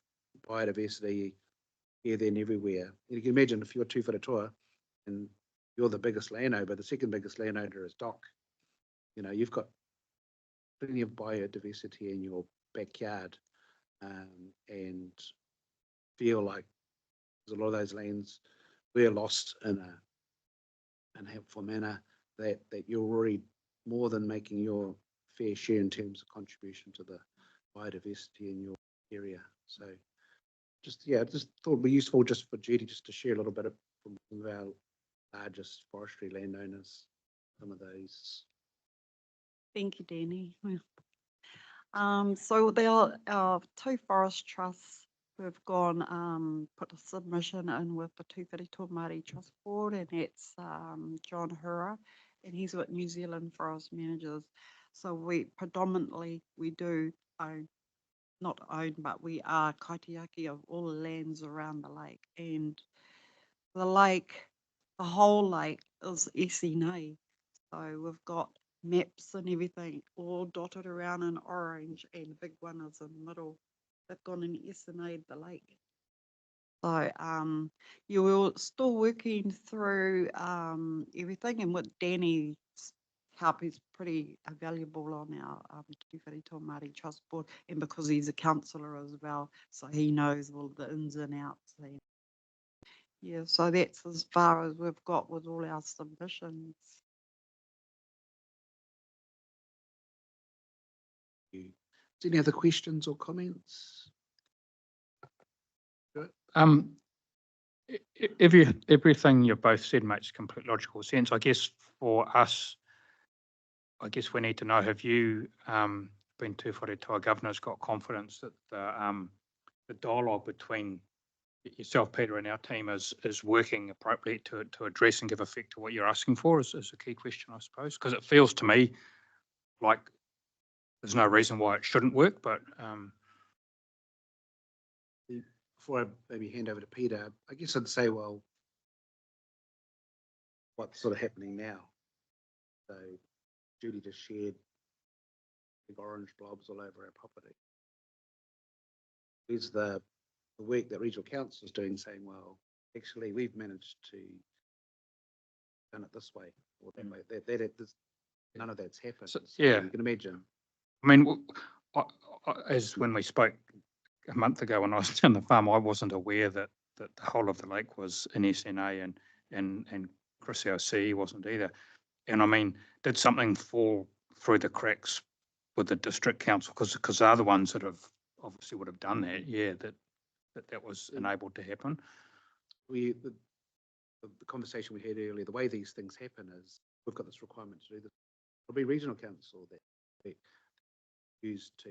biodiversity here, then everywhere. You can imagine if you're Tūwharetoa and you're the biggest landowner, but the second biggest landowner is Doc. You've got plenty of biodiversity in your backyard, and feel like there's a lot of those lands we're lost in a helpful manner, that you're already more than making your fair share in terms of contribution to the biodiversity in your area. So just thought it'd be useful just for Judy just to share a little bit from some of our largest forestry landowners, some of those. Thank you, Danny. So our two forest trusts, we've gone put a submission in with the Tūwharetoa Māori Trust Board, and it's John Hura, and he's with New Zealand Forest Managers. So we predominantly do own, not own, but we are kaitiaki of all the lands around the lake, and the whole lake is SNA. So we've got maps and everything all dotted around in orange, and the big one is in the middle. They've gone and SNA'd the lake. So we're still working through everything, and with Danny's help, is pretty valuable on our Tūwharetoa Māori Trust Board, and because he's a councillor as well, so he knows all the ins and outs. Yeah, so that's as far as we've got with all our submissions. Any other questions or comments? Everything you've both said makes complete logical sense. I guess for us, I guess we need to know, have you, been Tūwharetoa governors, got confidence that the dialogue between yourself, Peter, and our team is working appropriately to address and give effect to what you're asking for is a key question, I suppose, because it feels to me like there's no reason why it shouldn't work, but Before I maybe hand over to Peter, I guess I'd say, well, what's sort of happening now? So Judy just shared big orange blobs all over our property. There's the work that regional council is doing, saying, well, actually, we've managed to done it this way or that way. None of that's happened. So, So yeah. you can imagine. I mean, as when we spoke a month ago when I was down the farm, I wasn't aware that the whole of the lake was in SNA and Chris our CE wasn't either. And I mean, did something fall through the cracks with the district council? Because they're the ones that have obviously would have done that. Yeah, that was enabled to happen. The conversation we had earlier, the way these things happen is we've got this requirement to do this. It'll be regional council that used to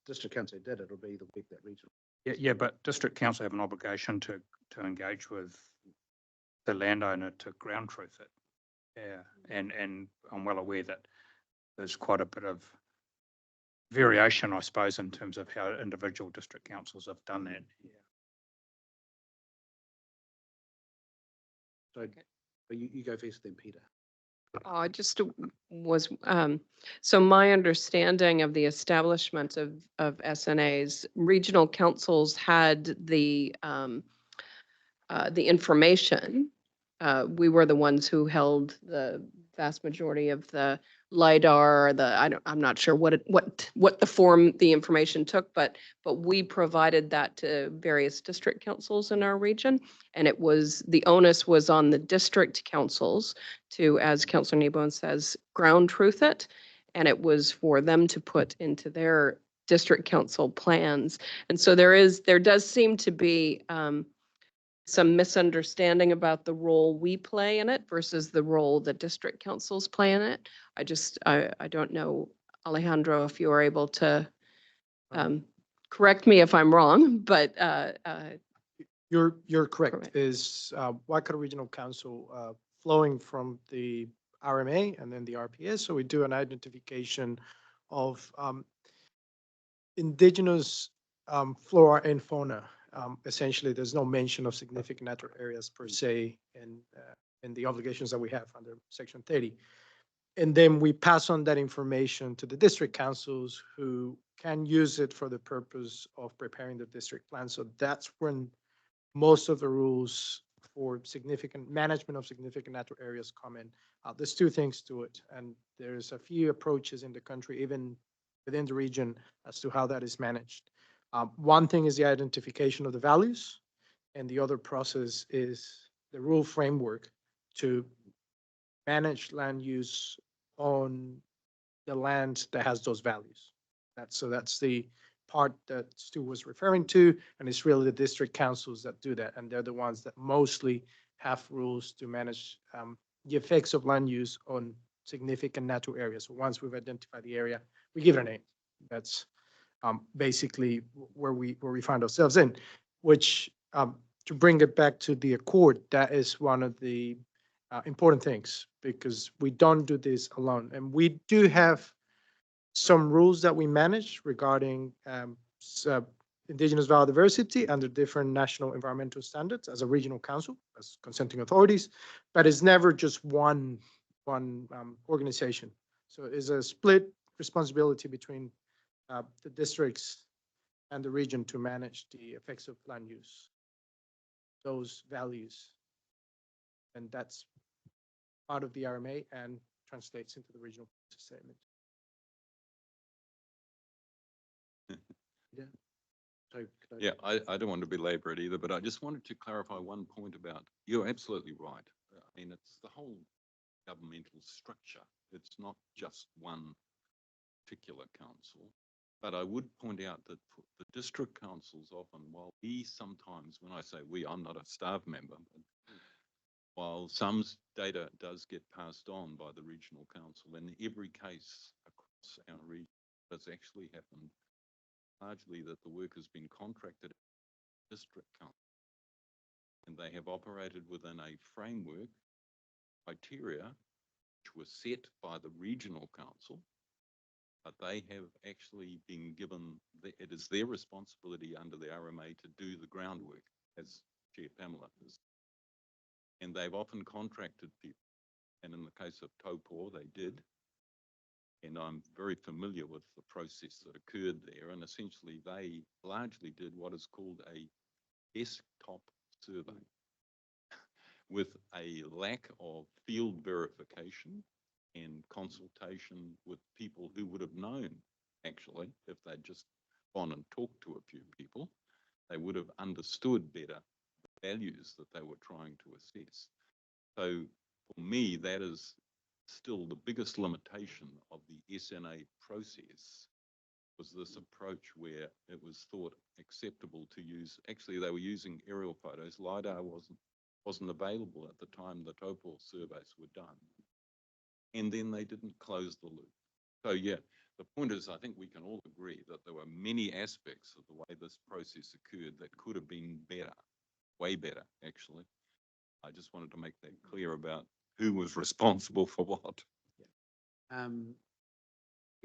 district council did it. It'll be the week that regional. Yeah, but district council have an obligation to engage with the landowner to ground truth it. Yeah, and I'm well aware that there's quite a bit of variation, I suppose, in terms of how individual district councils have done that. Yeah. So, but you go first, then Peter. I just was, so my understanding of the establishment of SNAs, regional councils had the information. We were the ones who held the vast majority of the LiDAR, I'm not sure what the form the information took, but we provided that to various district councils in our region. And the onus was on the district councils to, as Councillor Kneebone says, ground truth it. And it was for them to put into their district council plans. And so there does seem to be some misunderstanding about the role we play in it versus the role the district councils play in it. I don't know, Alejandro, if you are able to correct me if I'm wrong, but You're correct. Correct. Is Waikato Regional Council flowing from the RMA and then the RPS? So we do an identification of indigenous flora and fauna. Essentially, there's no mention of significant natural areas per se in the obligations that we have under Section 30. And then we pass on that information to the district councils who can use it for the purpose of preparing the district plan. So that's when most of the rules for significant management of significant natural areas come in. There's two things to it, and there's a few approaches in the country, even within the region, as to how that is managed. One thing is the identification of the values, and the other process is the rule framework to manage land use on the land that has those values. That's the part that Stu was referring to, and it's really the district councils that do that, and they're the ones that mostly have rules to manage the effects of land use on significant natural areas. So once we've identified the area, we give it a name. That's basically where we find ourselves in, which to bring it back to the accord, that is one of the important things, because we don't do this alone. And we do have some rules that we manage regarding indigenous biodiversity under different national environmental standards as a regional council, as consenting authorities, but it's never just one organization. So it's a split responsibility between the districts and the region to manage the effects of land use, those values. And that's part of the RMA and translates into the regional statement. Yeah. So, Yeah, I don't want to belabor it either, but I just wanted to clarify one point about, you're absolutely right. I mean, it's the whole governmental structure. It's not just one particular council. But I would point out that for the district councils often, while we sometimes, when I say we, I'm not a staff member, but while some data does get passed on by the regional council, in every case across our region, that's actually happened largely that the work has been contracted at district council. And they have operated within a framework, criteria, which were set by the regional council, but they have actually been given, it is their responsibility under the RMA to do the groundwork, as Chair Pamela is. And they've often contracted people. And in the case of Taupo, they did. And I'm very familiar with the process that occurred there. And essentially, they largely did what is called a desktop survey with a lack of field verification and consultation with people who would have known, actually, if they'd just gone and talked to a few people, they would have understood better the values that they were trying to assess. So for me, that is still the biggest limitation of the SNA process, was this approach where it was thought acceptable to use, actually they were using aerial photos. LiDAR wasn't available at the time the Taupo surveys were done. And then they didn't close the loop. So yeah, the point is, I think we can all agree that there were many aspects of the way this process occurred that could have been better, way better, actually. I just wanted to make that clear about who was responsible for what. I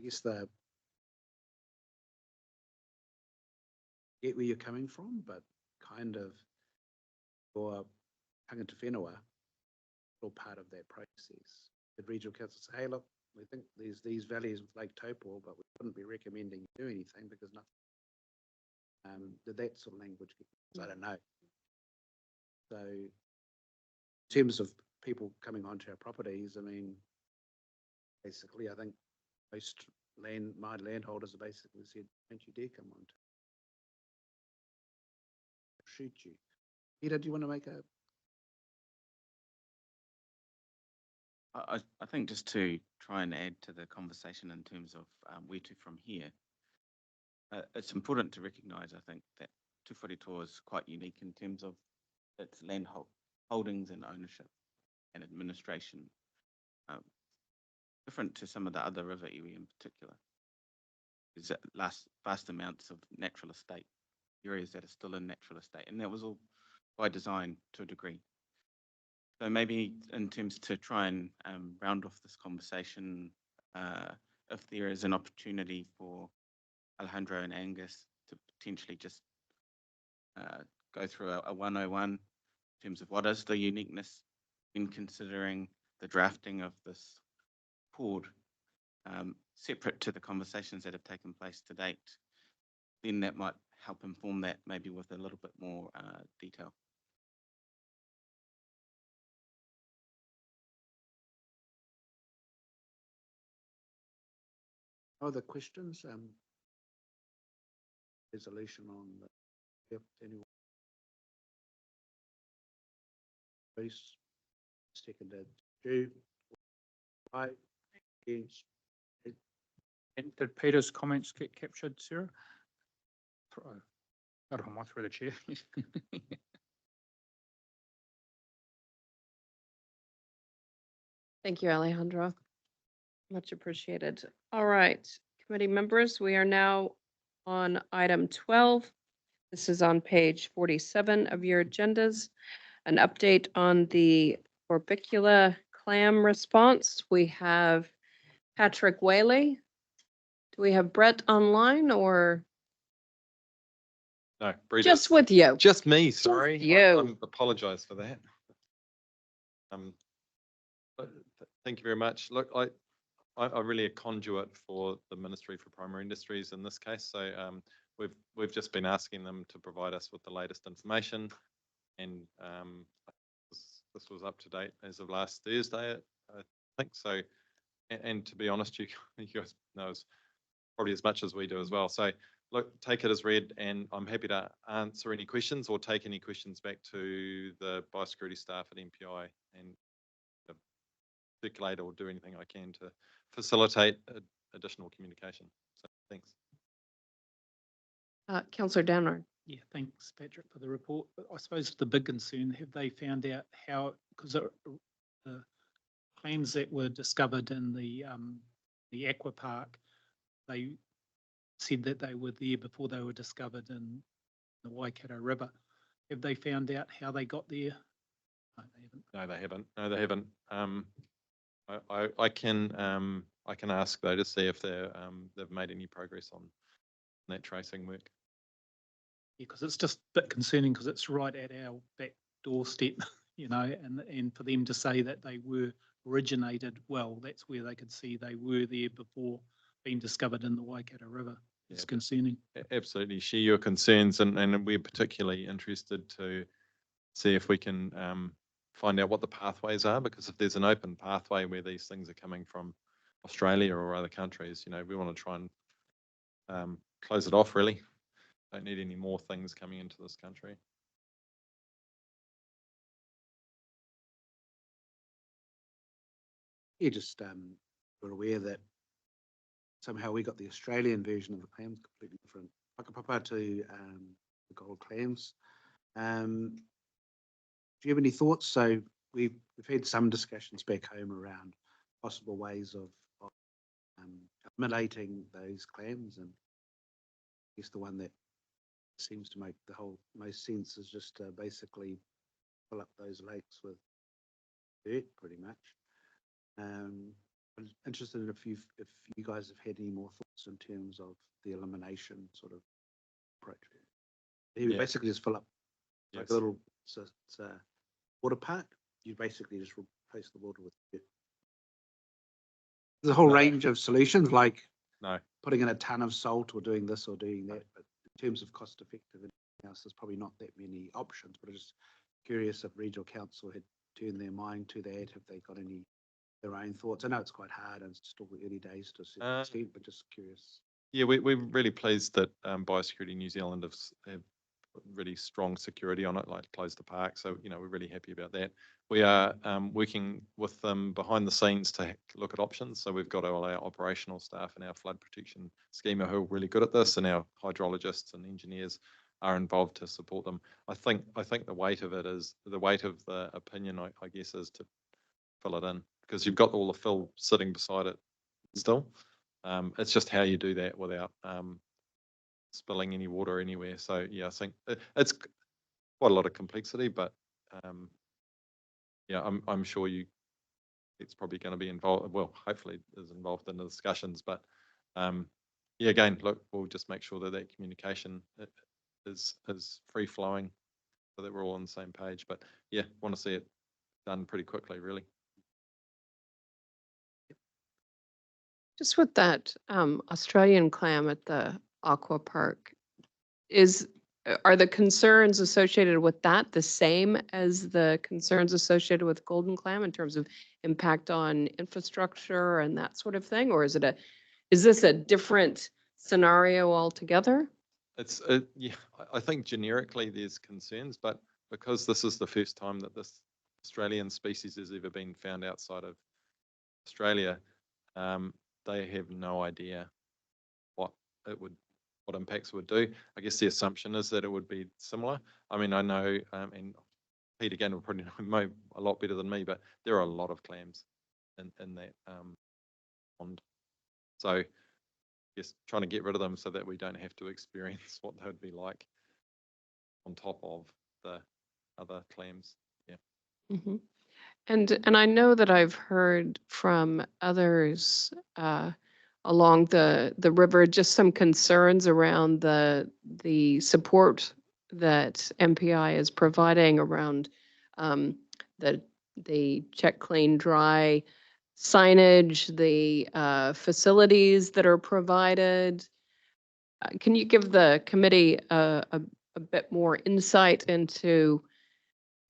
guess get where you're coming from, but kind of for tangata whenua, all part of that process. The regional council say, hey, look, we think there's these values with Lake Taupo, but we wouldn't be recommending you do anything because nothing. Did that sort of language get, I don't know. So in terms of people coming onto our properties, I mean, basically, I think most my landholders have basically said, don't you dare come on. Shoot you. Peter, do you want to make a? I think just to try and add to the conversation in terms of where to from here, it's important to recognise, I think, that Tūwharetoa is quite unique in terms of its land holdings and ownership and administration, different to some of the other river iwi in particular. There's vast amounts of natural estate, areas that are still in natural estate, and that was all by design to a degree. So maybe in terms to try and round off this conversation, if there is an opportunity for Alejandro and Angus to potentially just go through a 101 in terms of what is the uniqueness in considering the drafting of this report, separate to the conversations that have taken place to date, then that might help inform that maybe with a little bit more detail. Other questions? Resolution on the, yep, anyone? Please, seconded. Drew. Aye. Against. And did Peter's comments get captured, Sarah? Through the chair. Thank you, Alejandro. Much appreciated. All right, committee members, we are now on item 12. This is on page 47 of your agendas. An update on the Corbicula clam response. We have Patrick Whaley. Do we have Brett online or No, Brett. just with you? Just me, sorry. you. I apologise for that. But thank you very much. Look, I'm really a conduit for the Ministry for Primary Industries in this case. So we've just been asking them to provide us with the latest information, and this was up to date as of last Thursday, I think. So, and to be honest, you guys know probably as much as we do as well. So look, take it as read, and I'm happy to answer any questions or take any questions back to the biosecurity staff at MPI and circulate or do anything I can to facilitate additional communication. So thanks. Councillor Downard. Yeah, thanks, Patrick, for the report. But I suppose the big concern, have they found out how, because the clams that were discovered in the aqua park, they said that they were there before they were discovered in the Waikato River. Have they found out how they got there? No, they haven't. No, they haven't. I can ask though to see if they've made any progress on that tracing work. Yeah, because it's just a bit concerning because it's right at our back doorstep, you know, and for them to say that they were originated, well, that's where they could see they were there before being discovered in the Waikato River. It's concerning. Absolutely, share your concerns, and we're particularly interested to see if we can find out what the pathways are, because if there's an open pathway where these things are coming from Australia or other countries, you know, we want to try and close it off really. Don't need any more things coming into this country. Yeah, just we're aware that somehow we got the Australian version of the clams, completely different whakapapa to the gold clams. Do you have any thoughts? So we've had some discussions back home around possible ways of eliminating those clams, and I guess the one that seems to make the whole most sense is just to basically fill up those lakes with dirt, pretty much. I'm interested in if you guys have had any more thoughts in terms of the elimination sort of approach. You basically just fill up like a little it's a water park. You basically just replace the water with dirt. There's a whole range of solutions, like putting in a ton of salt or doing this or doing that. But in terms of cost effectiveness, there's probably not that many options. But I'm just curious if regional council had turned their mind to that, if they got any their own thoughts. I know it's quite hard and it's still early days to a certain extent, but just curious. Yeah, we're really pleased that Biosecurity New Zealand have really strong security on it, like close the park. So, you know, we're really happy about that. We are working with them behind the scenes to look at options. So we've got all our operational staff and our flood protection schema who are really good at this, and our hydrologists and engineers are involved to support them. I think the weight of it is, the weight of the opinion, I guess, is to fill it in, because you've got all the fill sitting beside it still. It's just how you do that without spilling any water anywhere. So yeah, I think it's quite a lot of complexity, but yeah, I'm sure it's probably going to be involved. Well, hopefully is involved in the discussions, but yeah, again, look, we'll just make sure that communication is free flowing, so that we're all on the same page. But yeah, want to see it done pretty quickly, really. Just with that Australian clam at the aqua park, are the concerns associated with that the same as the concerns associated with golden clam in terms of impact on infrastructure and that sort of thing? Or is this a different scenario altogether? It's yeah, I think generically there's concerns, but because this is the first time that this Australian species has ever been found outside of Australia, they have no idea what impacts would do. I guess the assumption is that it would be similar. I mean, I know, and Pete again will probably know a lot better than me, but there are a lot of clams in that pond. So just trying to get rid of them so that we don't have to experience what they would be like on top of the other clams. Yeah. Mm-hmm. And I know that I've heard from others along the river just some concerns around the support that MPI is providing around the check, clean, dry signage, the facilities that are provided. Can you give the committee a bit more insight into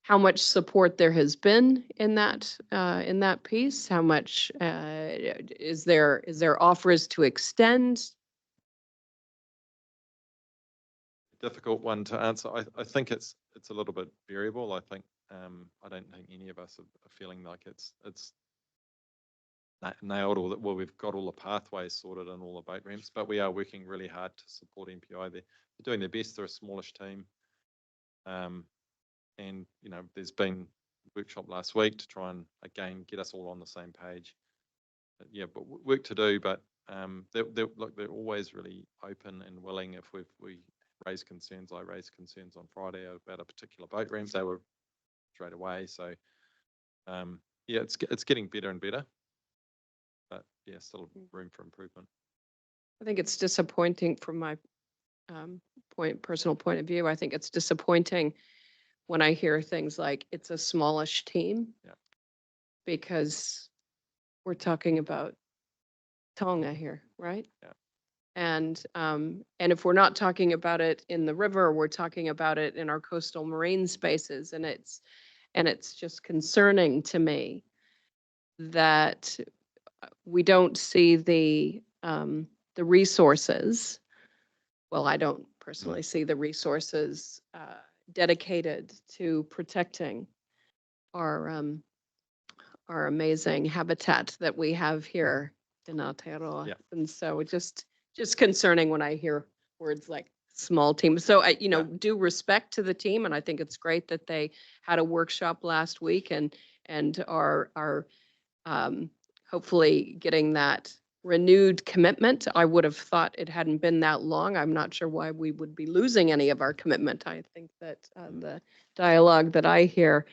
how much support there has been in that piece? How much is there offers to extend? Difficult one to answer. I think it's a little bit variable. I think I don't think any of us are feeling like it's nailed all that. Well, we've got all the pathways sorted and all the boat ramps, but we are working really hard to support MPI. They're doing their best. They're a smallish team. And, you know, there's been a workshop last week to try and, again, get us all on the same page. But yeah, but work to do, but they're always really open and willing. If we raise concerns, I raised concerns on Friday about a particular boat ramp, they were straight away. So, yeah, it's getting better and better, but yeah, still room for improvement. I think it's disappointing from my personal point of view. I think it's disappointing when I hear things like it's a smallish team. Yeah. Because we're talking about Tonga here, right? Yeah. And if we're not talking about it in the river, we're talking about it in our coastal marine spaces, and it's just concerning to me that we don't see the resources. Well, I don't personally see the resources dedicated to protecting our amazing habitat that we have here in Aotearoa. Yeah. And so it's just concerning when I hear words like small team. So I, due respect to the team, and I think it's great that they had a workshop last week and are hopefully getting that renewed commitment. I would have thought it hadn't been that long. I'm not sure why we would be losing any of our commitment. I think that the dialogue that I hear,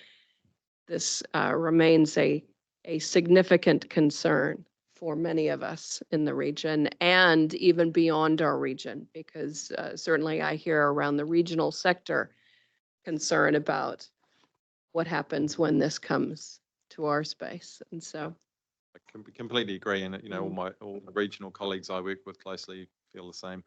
this remains a significant concern for many of us in the region and even beyond our region, because certainly I hear around the regional sector concern about what happens when this comes to our space. And so I completely agree, and all the regional colleagues I work with closely feel the same.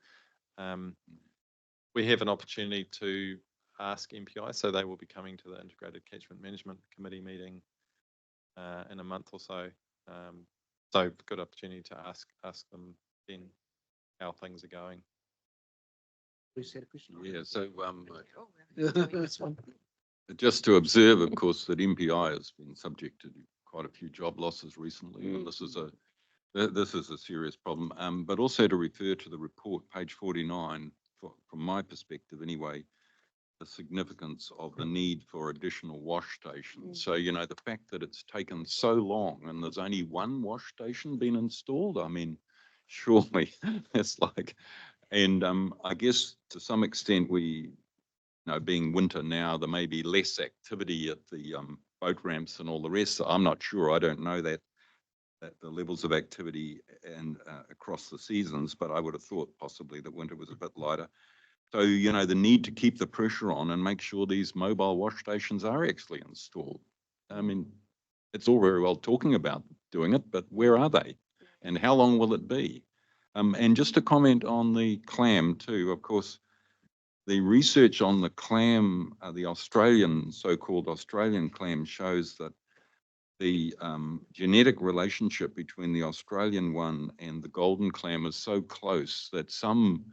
We have an opportunity to ask MPI, so they will be coming to the Integrated Catchment Management Committee meeting in a month or so. So good opportunity to ask them then how things are going. Yeah, so just to observe, of course, that MPI has been subject to quite a few job losses recently, and this is a serious problem. But also to refer to the report, page 49, from my perspective anyway, the significance of the need for additional wash stations. So, the fact that it's taken so long and there's only one wash station been installed, I mean, surely it's like, and I guess to some extent being winter now, there may be less activity at the boat ramps and all the rest. I'm not sure. I don't know that the levels of activity and across the seasons, but I would have thought possibly that winter was a bit lighter. So, the need to keep the pressure on and make sure these mobile wash stations are actually installed. I mean, it's all very well talking about doing it, but where are they? And how long will it be? And just to comment on the clam too, of course, the research on the clam, the so-called Australian clam, shows that the genetic relationship between the Australian one and the golden clam is so close that some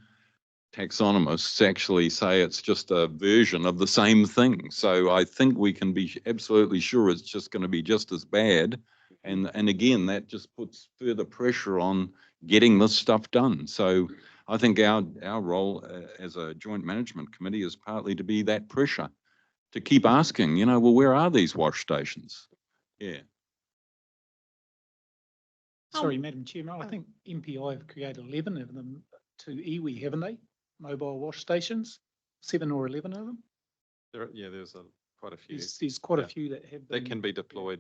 taxonomists actually say it's just a version of the same thing. So I think we can be absolutely sure it's just going to be just as bad. And again, that just puts further pressure on getting this stuff done. So I think our role as a joint management committee is partly to be that pressure, to keep asking, well, where are these wash stations? Yeah. Sorry, Madam Chairman, I think MPI have created 11 of them to iwi, haven't they? Mobile wash stations, 7 or 11 of them. There's quite a few. There's quite a few that have that can be deployed,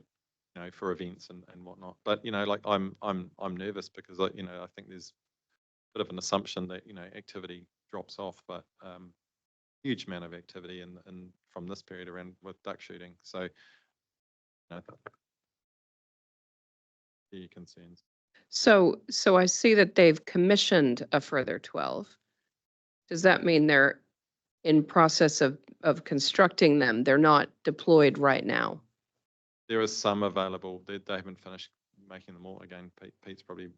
for events and whatnot. But like I'm nervous because I think there's a bit of an assumption that activity drops off, but huge amount of activity and from this period around with duck shooting. So your concerns. So I see that they've commissioned a further 12. Does that mean they're in process of constructing them? They're not deployed right now? There is some available. They haven't finished making them all. Again, Pete's probably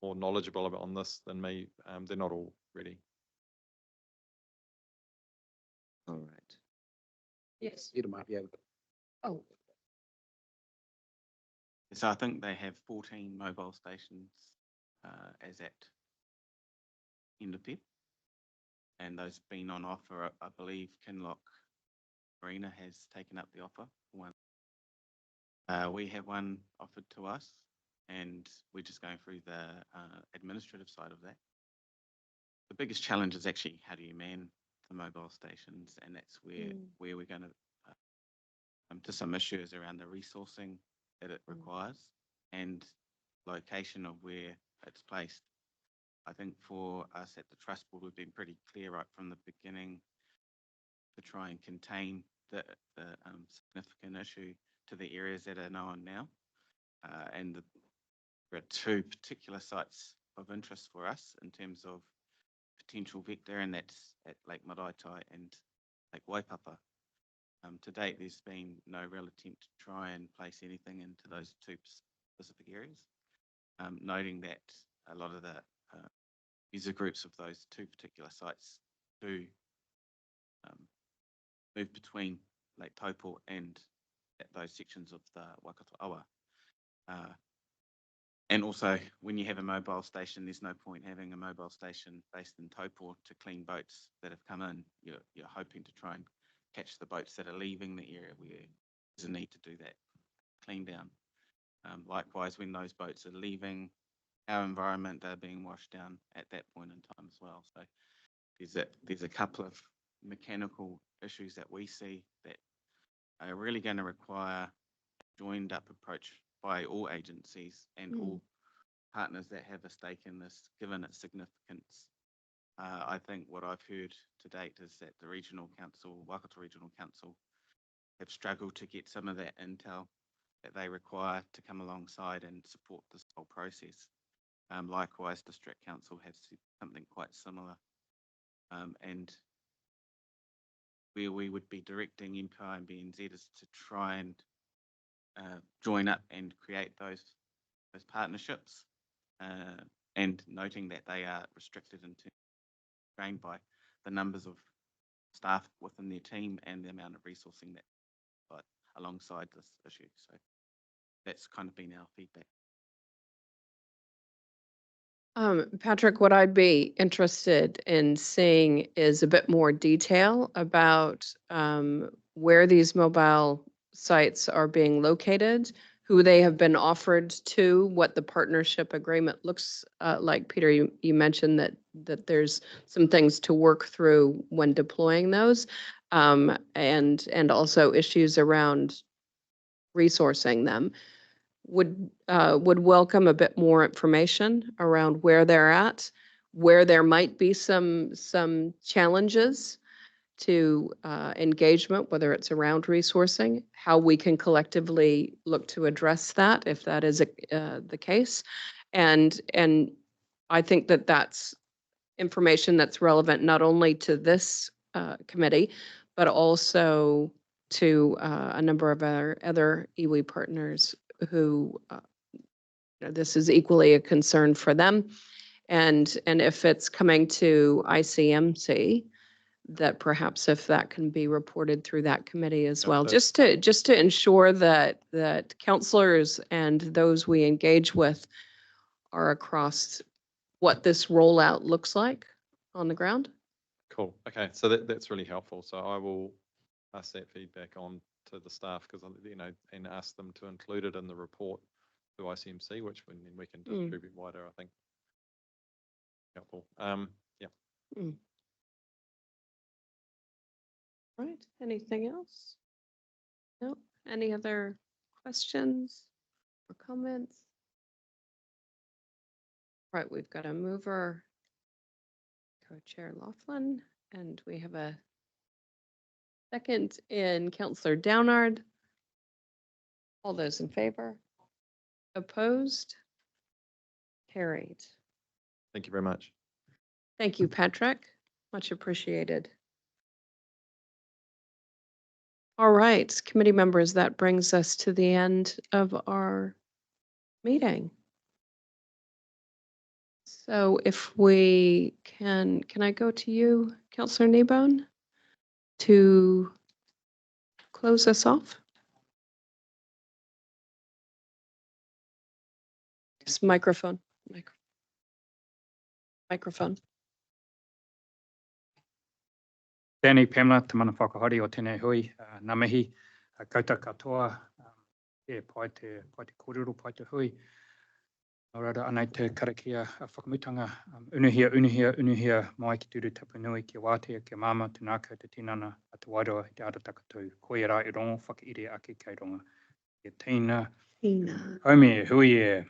more knowledgeable on this than me. They're not all ready. All right. Yes. Peter might be able to. Oh. So I think they have 14 mobile stations as at end of Feb. And those been on offer. I believe Kinloch Marina has taken up the offer for one. We have one offered to us, and we're just going through the administrative side of that. The biggest challenge is actually how do you man the mobile stations, and that's where we're going to some issues around the resourcing that it requires and location of where it's placed. I think for us at the Trust Board, we've been pretty clear right from the beginning to try and contain the significant issue to the areas that are known now. And there are two particular sites of interest for us in terms of potential vector, and that's at Lake Maraetai and Lake Waipapa. To date, there's been no real attempt to try and place anything into those two specific areas, noting that a lot of the user groups of those two particular sites do move between Lake Taupo and those sections of the Waikato Awa. And also, when you have a mobile station, there's no point having a mobile station based in Taupo to clean boats that have come in. You're hoping to try and catch the boats that are leaving the area where there's a need to do that clean down. Likewise, when those boats are leaving our environment, they're being washed down at that point in time as well. So there's a couple of mechanical issues that we see that are really going to require a joined up approach by all agencies and all partners that have a stake in this, given its significance. I think what I've heard to date is that the Regional Council, Waikato Regional Council, have struggled to get some of that intel that they require to come alongside and support this whole process. Likewise, District Council has something quite similar. And where we would be directing MPI and BNZ is to try and join up and create those partnerships, and noting that they are restricted in terms trained by the numbers of staff within their team and the amount of resourcing that alongside this issue. So that's kind of been our feedback. Patrick, what I'd be interested in seeing is a bit more detail about where these mobile sites are being located, who they have been offered to, what the partnership agreement looks like. Peter, you mentioned that there's some things to work through when deploying those, and also issues around resourcing them. Would welcome a bit more information around where they're at, where there might be some challenges to engagement, whether it's around resourcing, how we can collectively look to address that if that is the case. And I think that that's information that's relevant not only to this committee, but also to a number of our other iwi partners who this is equally a concern for them. And if it's coming to ICMC, that perhaps if that can be reported through that committee as well, just to ensure that councillors and those we engage with are across what this rollout looks like on the ground. Cool. Okay, so that's really helpful. So I will pass that feedback on to the staff, because and ask them to include it in the report to ICMC, which then we can distribute wider. I think helpful. Yeah. Right. Anything else? No. Any other questions or comments? Right. We've got a mover, Co-Chair Laughlin, and we have a second in Councillor Downard. All those in favor? Opposed? Carried. Thank you very much. Thank you, Patrick. Much appreciated. All right, committee members, that brings us to the end of our meeting. So if we can I go to you, Councillor Kneebone, to close us off? Just microphone. Microphone. Tēnei Pamela, te mana whakahori o tēnei hui, ngā mihi, koutou katoa, pai te kōrero, pai te hui. Nō reira, anei te Karakia Whakamutunga, unuhia mai ki turu tapu nui, ki wātea, ki māma, te nākau, te tinana, a te wairoa, te ara takatū. Koe rā i rongo, whakaire ake kei ronga. E tīna, haumi e hui e.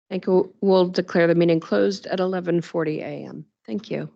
Thank you. We'll declare the meeting closed at 11:40 a.m. Thank you.